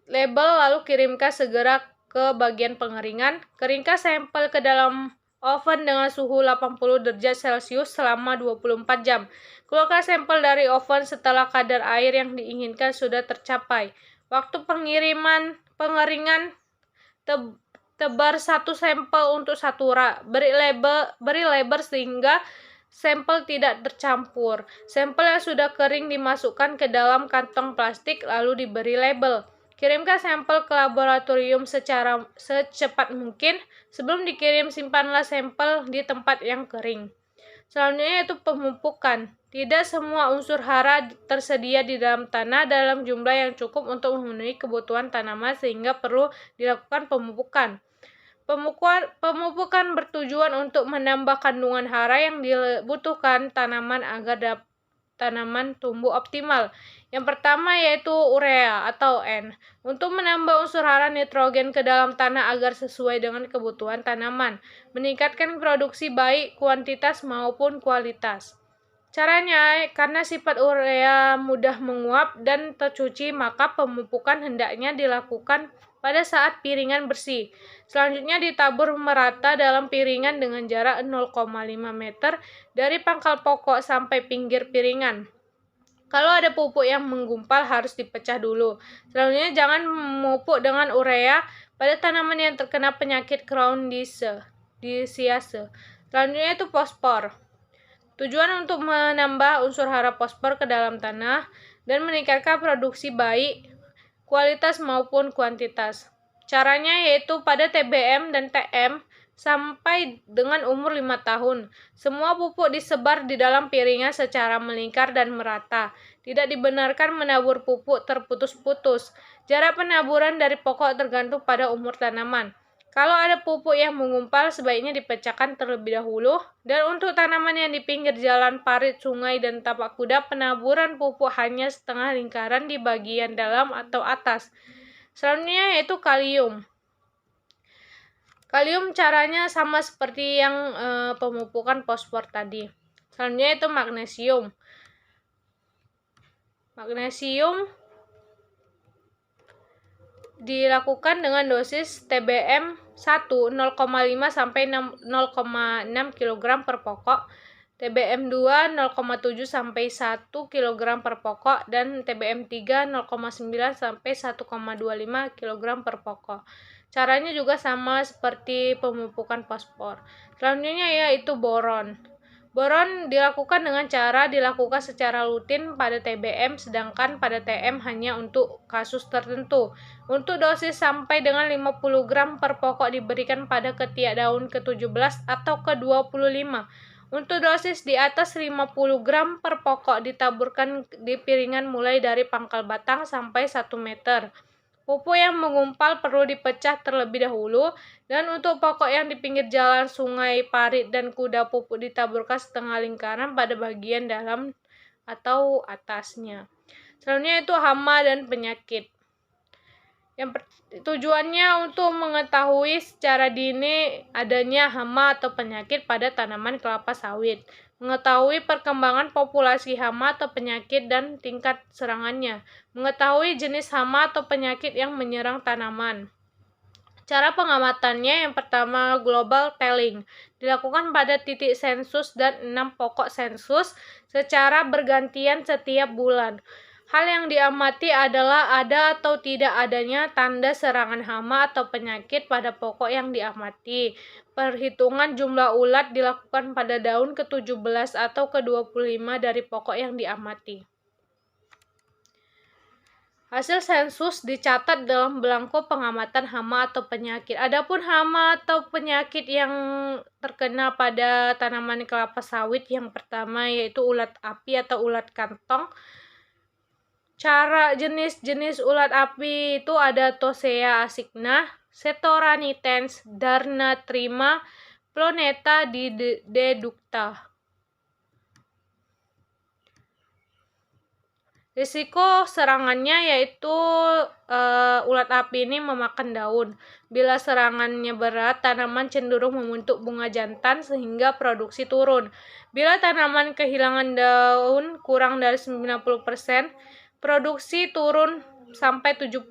label lalu kirimkan segera ke bagian pengeringan. Keringkan sampel ke dalam oven dengan suhu 80 derajat Celcius selama 24 jam. Keluarkan sampel dari oven setelah kadar air yang diinginkan sudah tercapai. Waktu pengeringan tebar satu sampel untuk satu rak. Beri label sehingga sampel tidak tercampur. Sampel yang sudah kering dimasukkan ke dalam kantong plastik lalu diberi label. Kirimkan sampel ke laboratorium secepat mungkin. Sebelum dikirim, simpanlah sampel di tempat yang kering. Selanjutnya itu pemupukan. Tidak semua unsur hara tersedia di dalam tanah dalam jumlah yang cukup untuk memenuhi kebutuhan tanaman sehingga perlu dilakukan pemupukan. Pemupukan bertujuan untuk menambah kandungan hara yang dibutuhkan tanaman agar tanaman tumbuh optimal. Yang pertama yaitu urea atau N, untuk menambah unsur hara nitrogen ke dalam tanah agar sesuai dengan kebutuhan tanaman, meningkatkan produksi baik kuantitas maupun kualitas. Caranya, karena sifat urea mudah menguap dan tercuci, maka pemupukan hendaknya dilakukan pada saat piringan bersih. Selanjutnya ditabur merata dalam piringan dengan jarak 0,5 meter dari pangkal pokok sampai pinggir piringan. Kalau ada pupuk yang menggumpal harus dipecah dulu. Selanjutnya jangan memupuk dengan urea pada tanaman yang terkena penyakit crown disease. Selanjutnya itu fosfor. Tujuan untuk menambah unsur hara fosfor ke dalam tanah dan meningkatkan produksi baik kualitas maupun kuantitas. Caranya yaitu pada TBM dan TM sampai dengan umur 5 tahun. Semua pupuk disebar di dalam piringan secara melingkar dan merata. Tidak dibenarkan menabur pupuk terputus-putus. Jarak penaburan dari pokok tergantung pada umur tanaman. Kalau ada pupuk yang mengumpal, sebaiknya dipecahkan terlebih dahulu. Dan untuk tanaman yang di pinggir jalan, parit, sungai, dan tapak kuda, penaburan pupuk hanya setengah lingkaran di bagian dalam atau atas. Selanjutnya yaitu kalium. Kalium caranya sama seperti yang pemupukan fosfor tadi. Selanjutnya itu magnesium. Magnesium dilakukan dengan dosis TBM 0,5 sampai 0,6 kg per pokok, TBM 2 0,7 sampai 1 kg per pokok, dan TBM 3 0,9 sampai 1,25 kg per pokok. Caranya juga sama seperti pemupukan fosfor. Selanjutnya yaitu boron. Boron dilakukan dengan cara dilakukan secara rutin pada TBM, sedangkan pada TM hanya untuk kasus tertentu. Untuk dosis sampai dengan 50 gram per pokok diberikan pada ketiak daun ke-17 atau ke-25. Untuk dosis di atas 50 gram per pokok ditaburkan di piringan mulai dari pangkal batang sampai 1 meter. Pupuk yang menggumpal perlu dipecah terlebih dahulu, dan untuk pokok yang di pinggir jalan, sungai, parit, dan kuda, pupuk ditaburkan setengah lingkaran pada bagian dalam atau atasnya. Selanjutnya itu hama dan penyakit. Tujuannya untuk mengetahui secara dini adanya hama atau penyakit pada tanaman kelapa sawit, mengetahui perkembangan populasi hama atau penyakit dan tingkat serangannya, mengetahui jenis hama atau penyakit yang menyerang tanaman. Cara pengamatannya yang pertama global tallying, dilakukan pada titik sensus dan 6 pokok sensus secara bergantian setiap bulan. Hal yang diamati adalah ada atau tidak adanya tanda serangan hama atau penyakit pada pokok yang diamati. Perhitungan jumlah ulat dilakukan pada daun ke-17 atau ke-25 dari pokok yang diamati. Hasil sensus dicatat dalam belangko pengamatan hama atau penyakit. Adapun hama atau penyakit yang terkena pada tanaman kelapa sawit, yang pertama yaitu ulat api atau ulat kantong. Cara jenis-jenis ulat api itu ada Tosea asigna, Setora nitens, Darna trima, Ploneta deducta. Risiko serangannya yaitu ulat api ini memakan daun. Bila serangannya berat, tanaman cenderung membentuk bunga jantan sehingga produksi turun. Bila tanaman kehilangan daun kurang dari 90%, produksi turun sampai 70%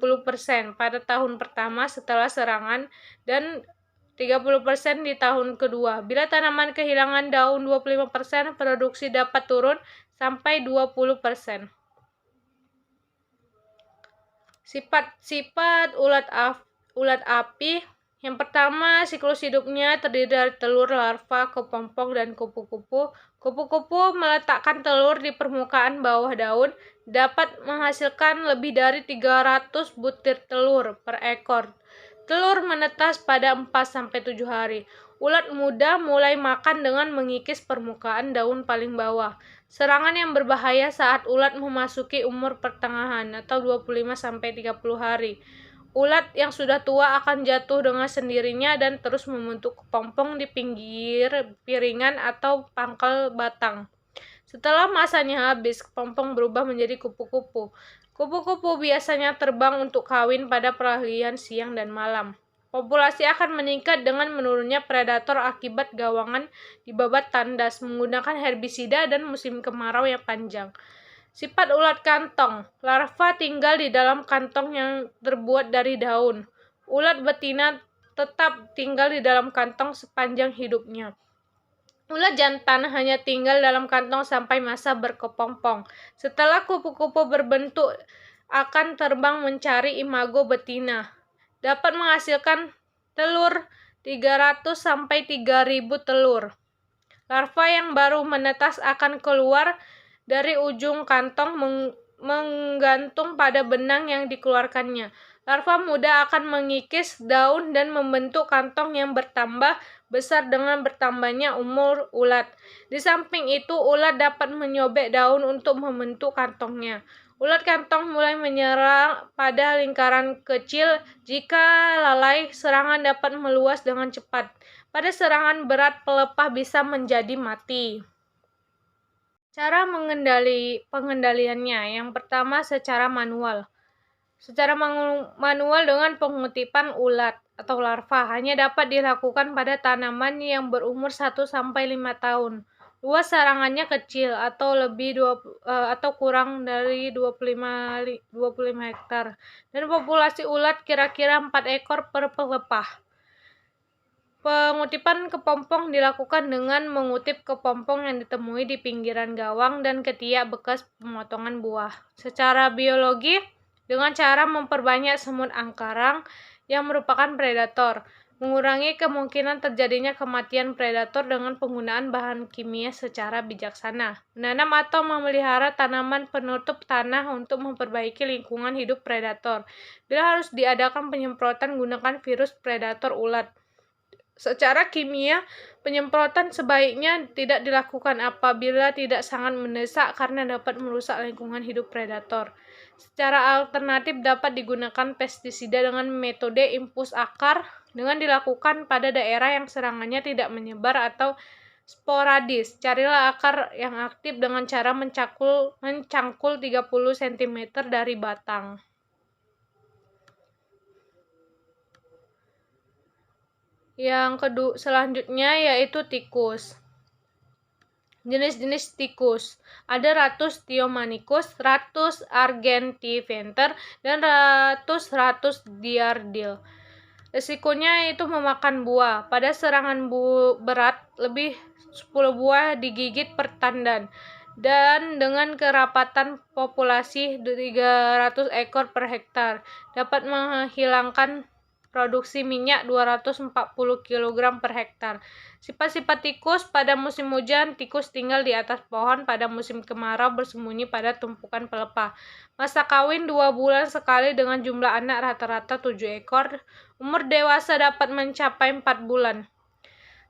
pada tahun pertama setelah serangan dan 30% di tahun kedua. Bila tanaman kehilangan daun 25%, produksi dapat turun sampai 20%. Sifat-sifat ulat api. Yang pertama, siklus hidupnya terdiri dari telur, larva, kepompong, dan kupu-kupu. Kupu-kupu meletakkan telur di permukaan bawah daun, dapat menghasilkan lebih dari 300 butir telur per ekor. Telur menetas pada 4-7 hari. Ulat muda mulai makan dengan mengikis permukaan daun paling bawah. Serangan yang berbahaya saat ulat memasuki umur pertengahan atau 25-30 hari. Ulat yang sudah tua akan jatuh dengan sendirinya dan terus membentuk kepompong di pinggir piringan atau pangkal batang. Setelah masanya habis, kepompong berubah menjadi kupu-kupu. Kupu-kupu biasanya terbang untuk kawin pada peralihan siang dan malam. Populasi akan meningkat dengan menurunnya predator akibat gawangan dibabat tandas menggunakan herbisida dan musim kemarau yang panjang. Sifat ulat kantong. Larva tinggal di dalam kantong yang terbuat dari daun. Ulat betina tetap tinggal di dalam kantong sepanjang hidupnya. Ulat jantan hanya tinggal dalam kantong sampai masa berkepompong. Setelah kupu-kupu berbentuk, akan terbang mencari imago betina. Dapat menghasilkan telur 300 sampai 3000 telur. Larva yang baru menetas akan keluar dari ujung kantong menggantung pada benang yang dikeluarkannya. Larva muda akan mengikis daun dan membentuk kantong yang bertambah besar dengan bertambahnya umur ulat. Di samping itu, ulat dapat menyobek daun untuk membentuk kantongnya. Ulat kantong mulai menyerang pada lingkaran kecil. Jika lalai, serangan dapat meluas dengan cepat. Pada serangan berat, pelepah bisa menjadi mati. Cara pengendaliannya, yang pertama secara manual. Secara manual dengan pengutipan ulat atau larva hanya dapat dilakukan pada tanaman yang berumur 1-5 tahun. Luas serangannya kecil atau atau kurang dari 25 hektar. Dan populasi ulat kira-kira 4 ekor per pelepah. Pengutipan kepompong dilakukan dengan mengutip kepompong yang ditemui di pinggiran gawang dan ketiak bekas pemotongan buah. Secara biologi, dengan cara memperbanyak semut angkarang yang merupakan predator, mengurangi kemungkinan terjadinya kematian predator dengan penggunaan bahan kimia secara bijaksana, menanam atau memelihara tanaman penutup tanah untuk memperbaiki lingkungan hidup predator. Bila harus diadakan penyemprotan, gunakan virus predator ulat. Secara kimia, penyemprotan sebaiknya tidak dilakukan apabila tidak sangat mendesak karena dapat merusak lingkungan hidup predator. Secara alternatif dapat digunakan pestisida dengan metode infus akar dengan dilakukan pada daerah yang serangannya tidak menyebar atau sporadis. Carilah akar yang aktif dengan cara mencangkul 30 cm dari batang. Selanjutnya yaitu tikus. Jenis-jenis tikus. Ada Ratus thiomanicus, Ratus argentiventer, dan Ratus diardil. Risikonya itu memakan buah. Pada serangan berat, lebih 10 buah digigit per tandan. Dan dengan kerapatan populasi 300 ekor per hektar, dapat menghilangkan produksi minyak 240 kg per hektar. Sifat-sifat tikus. Pada musim hujan, tikus tinggal di atas pohon. Pada musim kemarau, bersembunyi pada tumpukan pelepah. Masa kawin 2 bulan sekali dengan jumlah anak rata-rata 7 ekor. Umur dewasa dapat mencapai 4 bulan.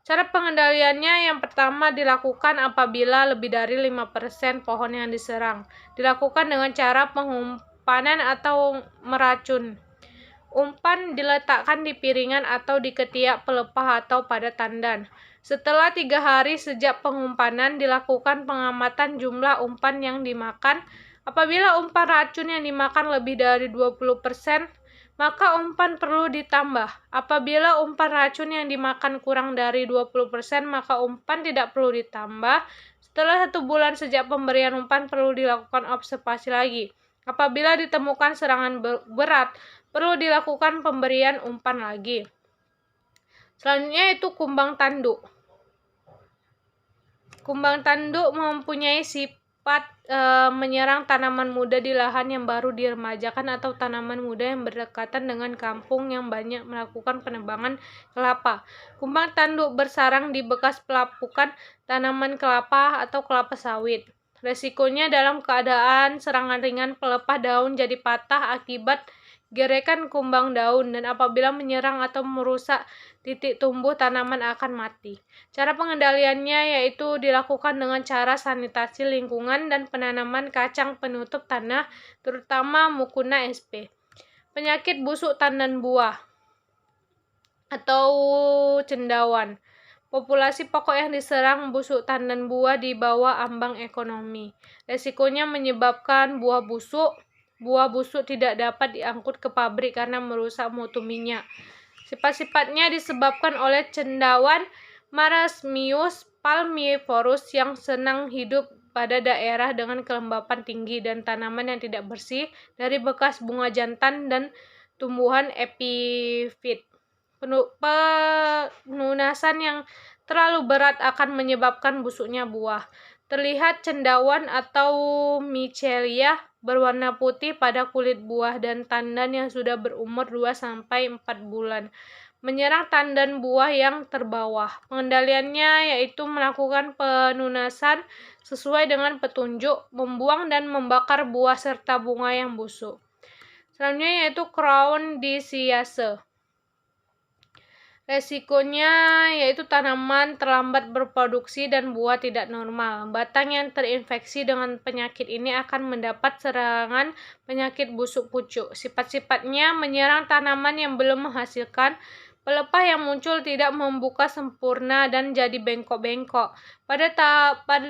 Cara pengendaliannya, yang pertama dilakukan apabila lebih dari 5% pohon yang diserang. Dilakukan dengan cara pengumpanan atau meracun. Umpan diletakkan di piringan atau di ketiak pelepah atau pada tandan. Setelah 3 hari sejak pengumpanan, dilakukan pengamatan jumlah umpan yang dimakan. Apabila umpan racun yang dimakan lebih dari 20%, maka umpan perlu ditambah. Apabila umpan racun yang dimakan kurang dari 20%, maka umpan tidak perlu ditambah. Setelah 1 bulan sejak pemberian umpan, perlu dilakukan observasi lagi. Apabila ditemukan serangan berat, perlu dilakukan pemberian umpan lagi. Selanjutnya itu kumbang tanduk. Kumbang tanduk mempunyai sifat menyerang tanaman muda di lahan yang baru diremajakan atau tanaman muda yang berdekatan dengan kampung yang banyak melakukan penebangan kelapa. Kumbang tanduk bersarang di bekas pelapukan tanaman kelapa atau kelapa sawit. Resikonya dalam keadaan serangan ringan, pelepah daun jadi patah akibat gerekan kumbang daun, dan apabila menyerang atau merusak titik tumbuh tanaman akan mati. Cara pengendaliannya yaitu dilakukan dengan cara sanitasi lingkungan dan penanaman kacang penutup tanah, terutama Mucuna sp. Penyakit busuk tandan buah atau cendawan. Populasi pokok yang diserang busuk tandan buah di bawah ambang ekonomi. Resikonya menyebabkan buah busuk. Buah busuk tidak dapat diangkut ke pabrik karena merusak mutu minyak. Sifat-sifatnya disebabkan oleh cendawan Marasmius palmivorus yang senang hidup pada daerah dengan kelembapan tinggi dan tanaman yang tidak bersih dari bekas bunga jantan dan tumbuhan epifit. Penunasan yang terlalu berat akan menyebabkan busuknya buah. Terlihat cendawan atau michelia berwarna putih pada kulit buah dan tandan yang sudah berumur 2-4 bulan. Menyerang tandan buah yang terbawah. Pengendaliannya yaitu melakukan penunasan sesuai dengan petunjuk, membuang dan membakar buah serta bunga yang busuk. Selanjutnya yaitu crown disease. Resikonya yaitu tanaman terlambat berproduksi dan buah tidak normal. Batang yang terinfeksi dengan penyakit ini akan mendapat serangan penyakit busuk pucuk. Sifat-sifatnya menyerang tanaman yang belum menghasilkan. Pelepah yang muncul tidak membuka sempurna dan jadi bengkok-bengkok. Pada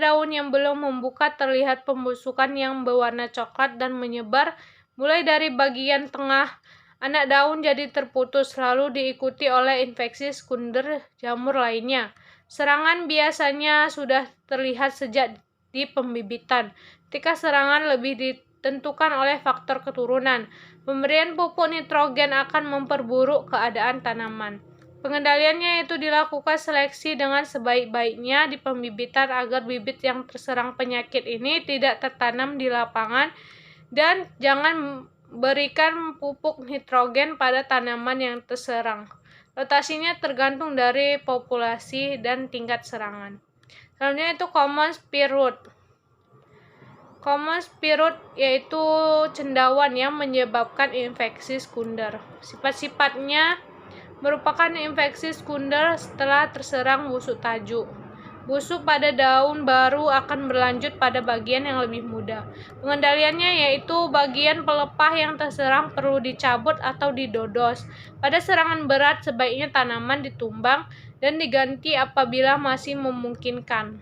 daun yang belum membuka terlihat pembusukan yang berwarna coklat dan menyebar mulai dari bagian tengah. Anak daun jadi terputus, lalu diikuti oleh infeksi sekunder jamur lainnya. Serangan biasanya sudah terlihat sejak di pembibitan. Ketika serangan lebih ditentukan oleh faktor keturunan. Pemberian pupuk nitrogen akan memperburuk keadaan tanaman. Pengendaliannya itu dilakukan seleksi dengan sebaik-baiknya di pembibitan agar bibit yang terserang penyakit ini tidak tertanam di lapangan dan jangan berikan pupuk nitrogen pada tanaman yang terserang. Rotasinya tergantung dari populasi dan tingkat serangan. Selanjutnya itu common spear root. Common spear root yaitu cendawan yang menyebabkan infeksi sekunder. Sifat-sifatnya merupakan infeksi sekunder setelah terserang busuk tajuk. Busuk pada daun baru akan berlanjut pada bagian yang lebih muda. Pengendaliannya yaitu bagian pelepah yang terserang perlu dicabut atau didodos. Pada serangan berat sebaiknya tanaman ditumbang dan diganti apabila masih memungkinkan.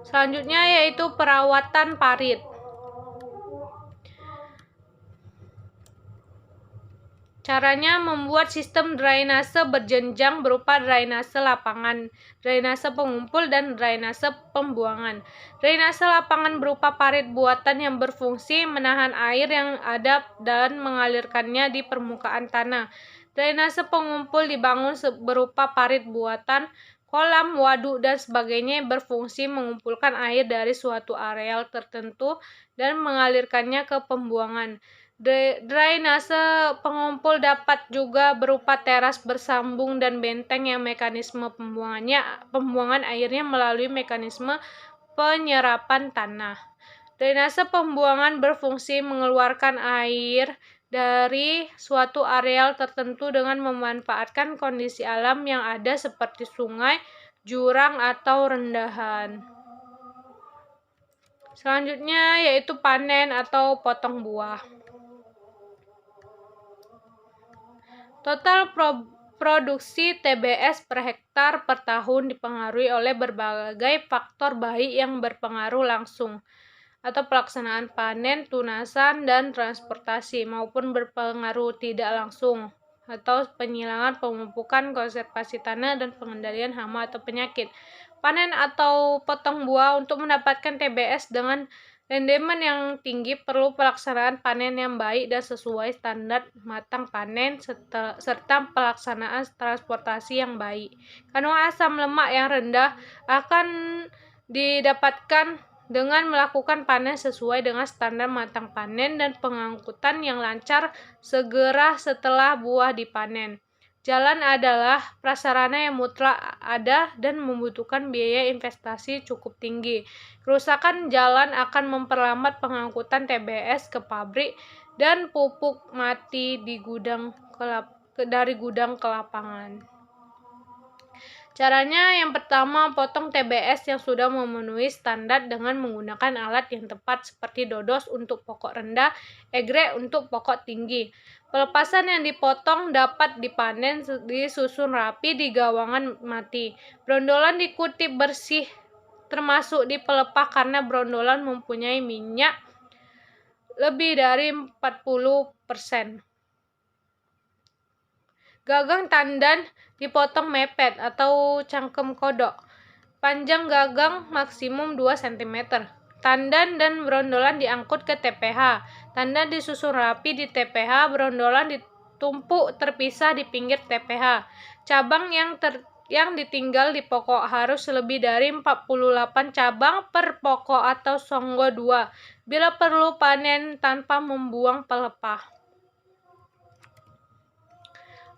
Selanjutnya yaitu perawatan parit. Caranya membuat sistem drainase berjenjang berupa drainase lapangan, drainase pengumpul, dan drainase pembuangan. Drainase lapangan berupa parit buatan yang berfungsi menahan air yang ada dan mengalirkannya di permukaan tanah. Drainase pengumpul dibangun berupa parit buatan, kolam, waduk, dan sebagainya yang berfungsi mengumpulkan air dari suatu areal tertentu dan mengalirkannya ke pembuangan. Drainase pengumpul dapat juga berupa teras bersambung dan benteng yang mekanisme pembuangan airnya melalui mekanisme penyerapan tanah. Drainase pembuangan berfungsi mengeluarkan air dari suatu areal tertentu dengan memanfaatkan kondisi alam yang ada seperti sungai, jurang, atau rendahan. Selanjutnya yaitu panen atau potong buah. Total produksi TBS per hektar per tahun dipengaruhi oleh berbagai faktor baik yang berpengaruh langsung atau pelaksanaan panen, tunasan, dan transportasi maupun berpengaruh tidak langsung atau penyilangan, pemupukan, konservasi tanah, dan pengendalian hama atau penyakit. Panen atau potong buah untuk mendapatkan TBS dengan rendemen yang tinggi perlu pelaksanaan panen yang baik dan sesuai standar matang panen serta pelaksanaan transportasi yang baik. Kandungan asam lemak yang rendah akan didapatkan dengan melakukan panen sesuai dengan standar matang panen dan pengangkutan yang lancar segera setelah buah dipanen. Jalan adalah prasarana yang mutlak ada dan membutuhkan biaya investasi cukup tinggi. Kerusakan jalan akan memperlambat pengangkutan TBS ke pabrik dan pupuk mati dari gudang ke lapangan. Caranya yang pertama, potong TBS yang sudah memenuhi standar dengan menggunakan alat yang tepat seperti dodos untuk pokok rendah, egrek untuk pokok tinggi. Pelepasan yang dipotong dapat dipanen disusun rapi di gawangan mati. Brondolan dikutip bersih termasuk di pelepah karena brondolan mempunyai minyak lebih dari 40%. Gagang tandan dipotong mepet atau cangkem kodok. Panjang gagang maksimum 2 cm. Tandan dan brondolan diangkut ke TPH. Tandan disusun rapi di TPH, brondolan ditumpuk terpisah di pinggir TPH. Cabang yang ditinggal di pokok harus lebih dari 48 cabang per pokok atau songgo 2. Bila perlu panen tanpa membuang pelepah.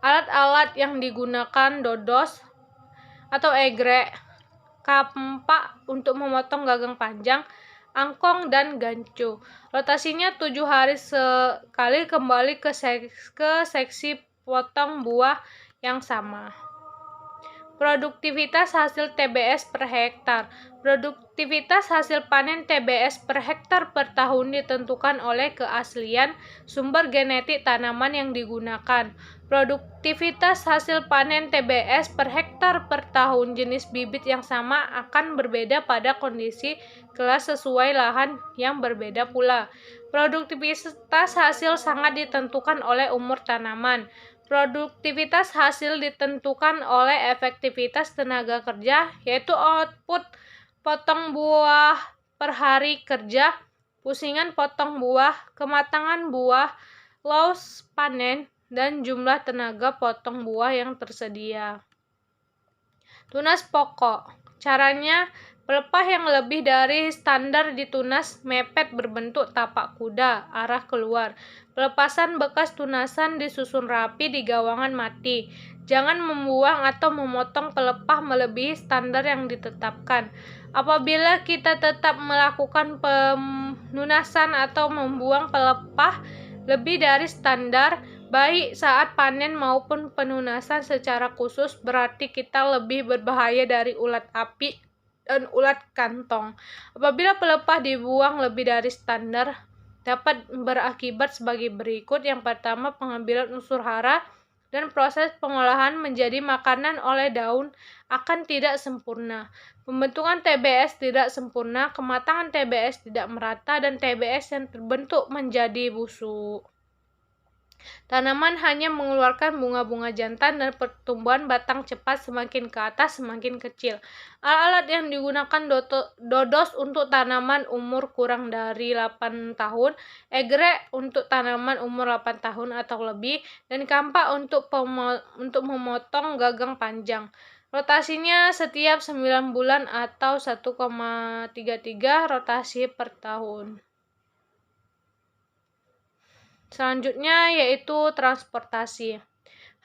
Alat-alat yang digunakan dodos atau egrek, kampak untuk memotong gagang panjang, angkong, dan gancu. Rotasinya 7 hari sekali kembali ke seksi potong buah yang sama. Produktivitas hasil TBS per hektar. Produktivitas hasil panen TBS per hektar per tahun ditentukan oleh keaslian sumber genetik tanaman yang digunakan. Produktivitas hasil panen TBS per hektar per tahun jenis bibit yang sama akan berbeda pada kondisi kelas sesuai lahan yang berbeda pula. Produktivitas hasil sangat ditentukan oleh umur tanaman. Produktivitas hasil ditentukan oleh efektivitas tenaga kerja, yaitu output potong buah per hari kerja, pusingan potong buah, kematangan buah, loss panen, dan jumlah tenaga potong buah yang tersedia. Tunas pokok. Caranya, pelepah yang lebih dari standar ditunas mepet berbentuk tapak kuda, arah keluar. Pelepasan bekas tunasan disusun rapi di gawangan mati. Jangan membuang atau memotong pelepah melebihi standar yang ditetapkan. Apabila kita tetap melakukan penunasan atau membuang pelepah lebih dari standar, baik saat panen maupun penunasan secara khusus, berarti kita lebih berbahaya dari ulat api dan ulat kantong. Apabila pelepah dibuang lebih dari standar, dapat berakibat sebagai berikut. Yang pertama, pengambilan unsur hara dan proses pengolahan menjadi makanan oleh daun akan tidak sempurna. Pembentukan TBS tidak sempurna, kematangan TBS tidak merata, dan TBS yang terbentuk menjadi busuk. Tanaman hanya mengeluarkan bunga-bunga jantan dan pertumbuhan batang cepat semakin ke atas semakin kecil. Alat-alat yang digunakan dodos untuk tanaman umur kurang dari 8 tahun, egrek untuk tanaman umur 8 tahun atau lebih, dan kampak untuk memotong gagang panjang. Rotasinya setiap 9 bulan atau 1,33 rotasi per tahun. Selanjutnya yaitu transportasi.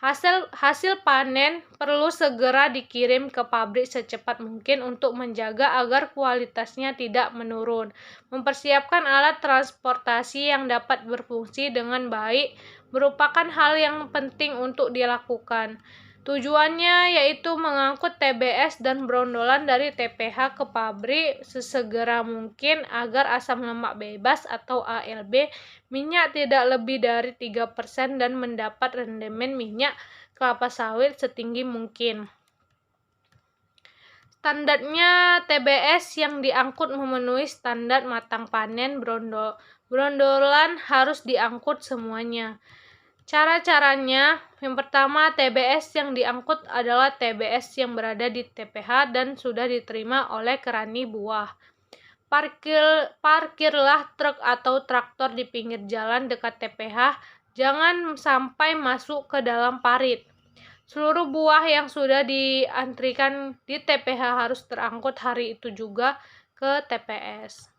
Hasil panen perlu segera dikirim ke pabrik secepat mungkin untuk menjaga agar kualitasnya tidak menurun. Mempersiapkan alat transportasi yang dapat berfungsi dengan baik merupakan hal yang penting untuk dilakukan. Tujuannya yaitu mengangkut TBS dan brondolan dari TPH ke pabrik sesegera mungkin agar asam lemak bebas atau ALB minyak tidak lebih dari 3% dan mendapat rendemen minyak kelapa sawit setinggi mungkin. Standarnya TBS yang diangkut memenuhi standar matang panen, brondolan harus diangkut semuanya. Cara-caranya, yang pertama, TBS yang diangkut adalah TBS yang berada di TPH dan sudah diterima oleh kerani buah. Parkirlah truk atau traktor di pinggir jalan dekat TPH, jangan sampai masuk ke dalam parit. Seluruh buah yang sudah diantrikan di TPH harus terangkut hari itu juga ke TPS.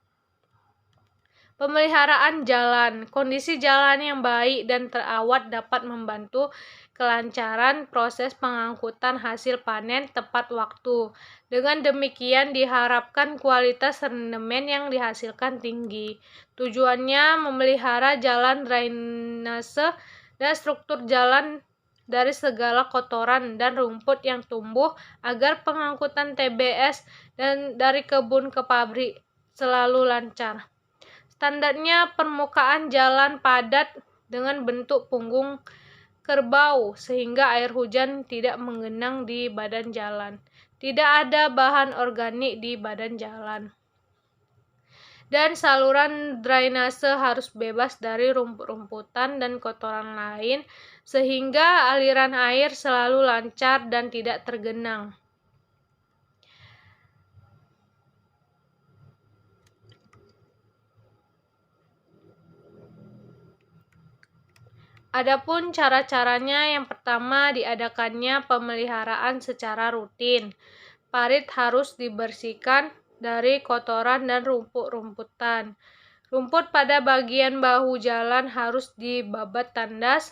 Pemeliharaan jalan. Kondisi jalan yang baik dan terawat dapat membantu kelancaran proses pengangkutan hasil panen tepat waktu. Dengan demikian diharapkan kualitas rendemen yang dihasilkan tinggi. Tujuannya memelihara jalan drainase dan struktur jalan dari segala kotoran dan rumput yang tumbuh agar pengangkutan TBS dan dari kebun ke pabrik selalu lancar. Standarnya permukaan jalan padat dengan bentuk punggung kerbau sehingga air hujan tidak menggenang di badan jalan. Tidak ada bahan organik di badan jalan. Dan saluran drainase harus bebas dari rumput-rumputan dan kotoran lain sehingga aliran air selalu lancar dan tidak tergenang. Adapun cara-caranya, yang pertama diadakannya pemeliharaan secara rutin. Parit harus dibersihkan dari kotoran dan rumput-rumputan. Rumput pada bagian bahu jalan harus dibabat tandas,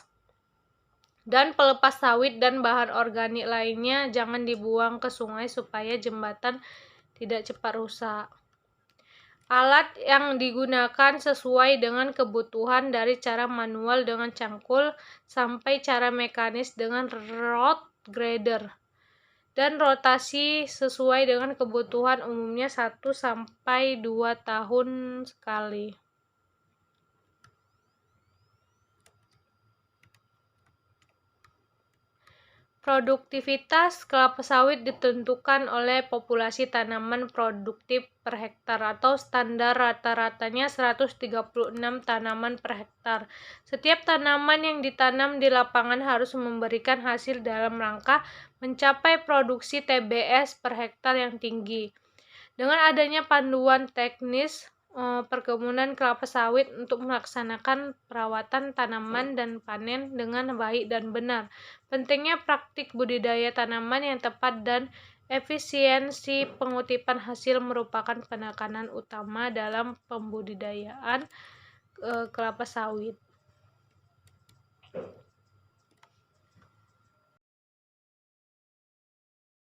dan pelepas sawit dan bahan organik lainnya jangan dibuang ke sungai supaya jembatan tidak cepat rusak. Alat yang digunakan sesuai dengan kebutuhan dari cara manual dengan cangkul sampai cara mekanis dengan rod grader. Dan rotasi sesuai dengan kebutuhan umumnya 1-2 tahun sekali. Produktivitas kelapa sawit ditentukan oleh populasi tanaman produktif per hektar atau standar rata-ratanya 136 tanaman per hektar. Setiap tanaman yang ditanam di lapangan harus memberikan hasil dalam rangka mencapai produksi TBS per hektar yang tinggi. Dengan adanya panduan teknis perkebunan kelapa sawit untuk melaksanakan perawatan tanaman dan panen dengan baik dan benar. Pentingnya praktik budidaya tanaman yang tepat dan efisiensi pengutipan hasil merupakan penekanan utama dalam pembudidayaan kelapa sawit.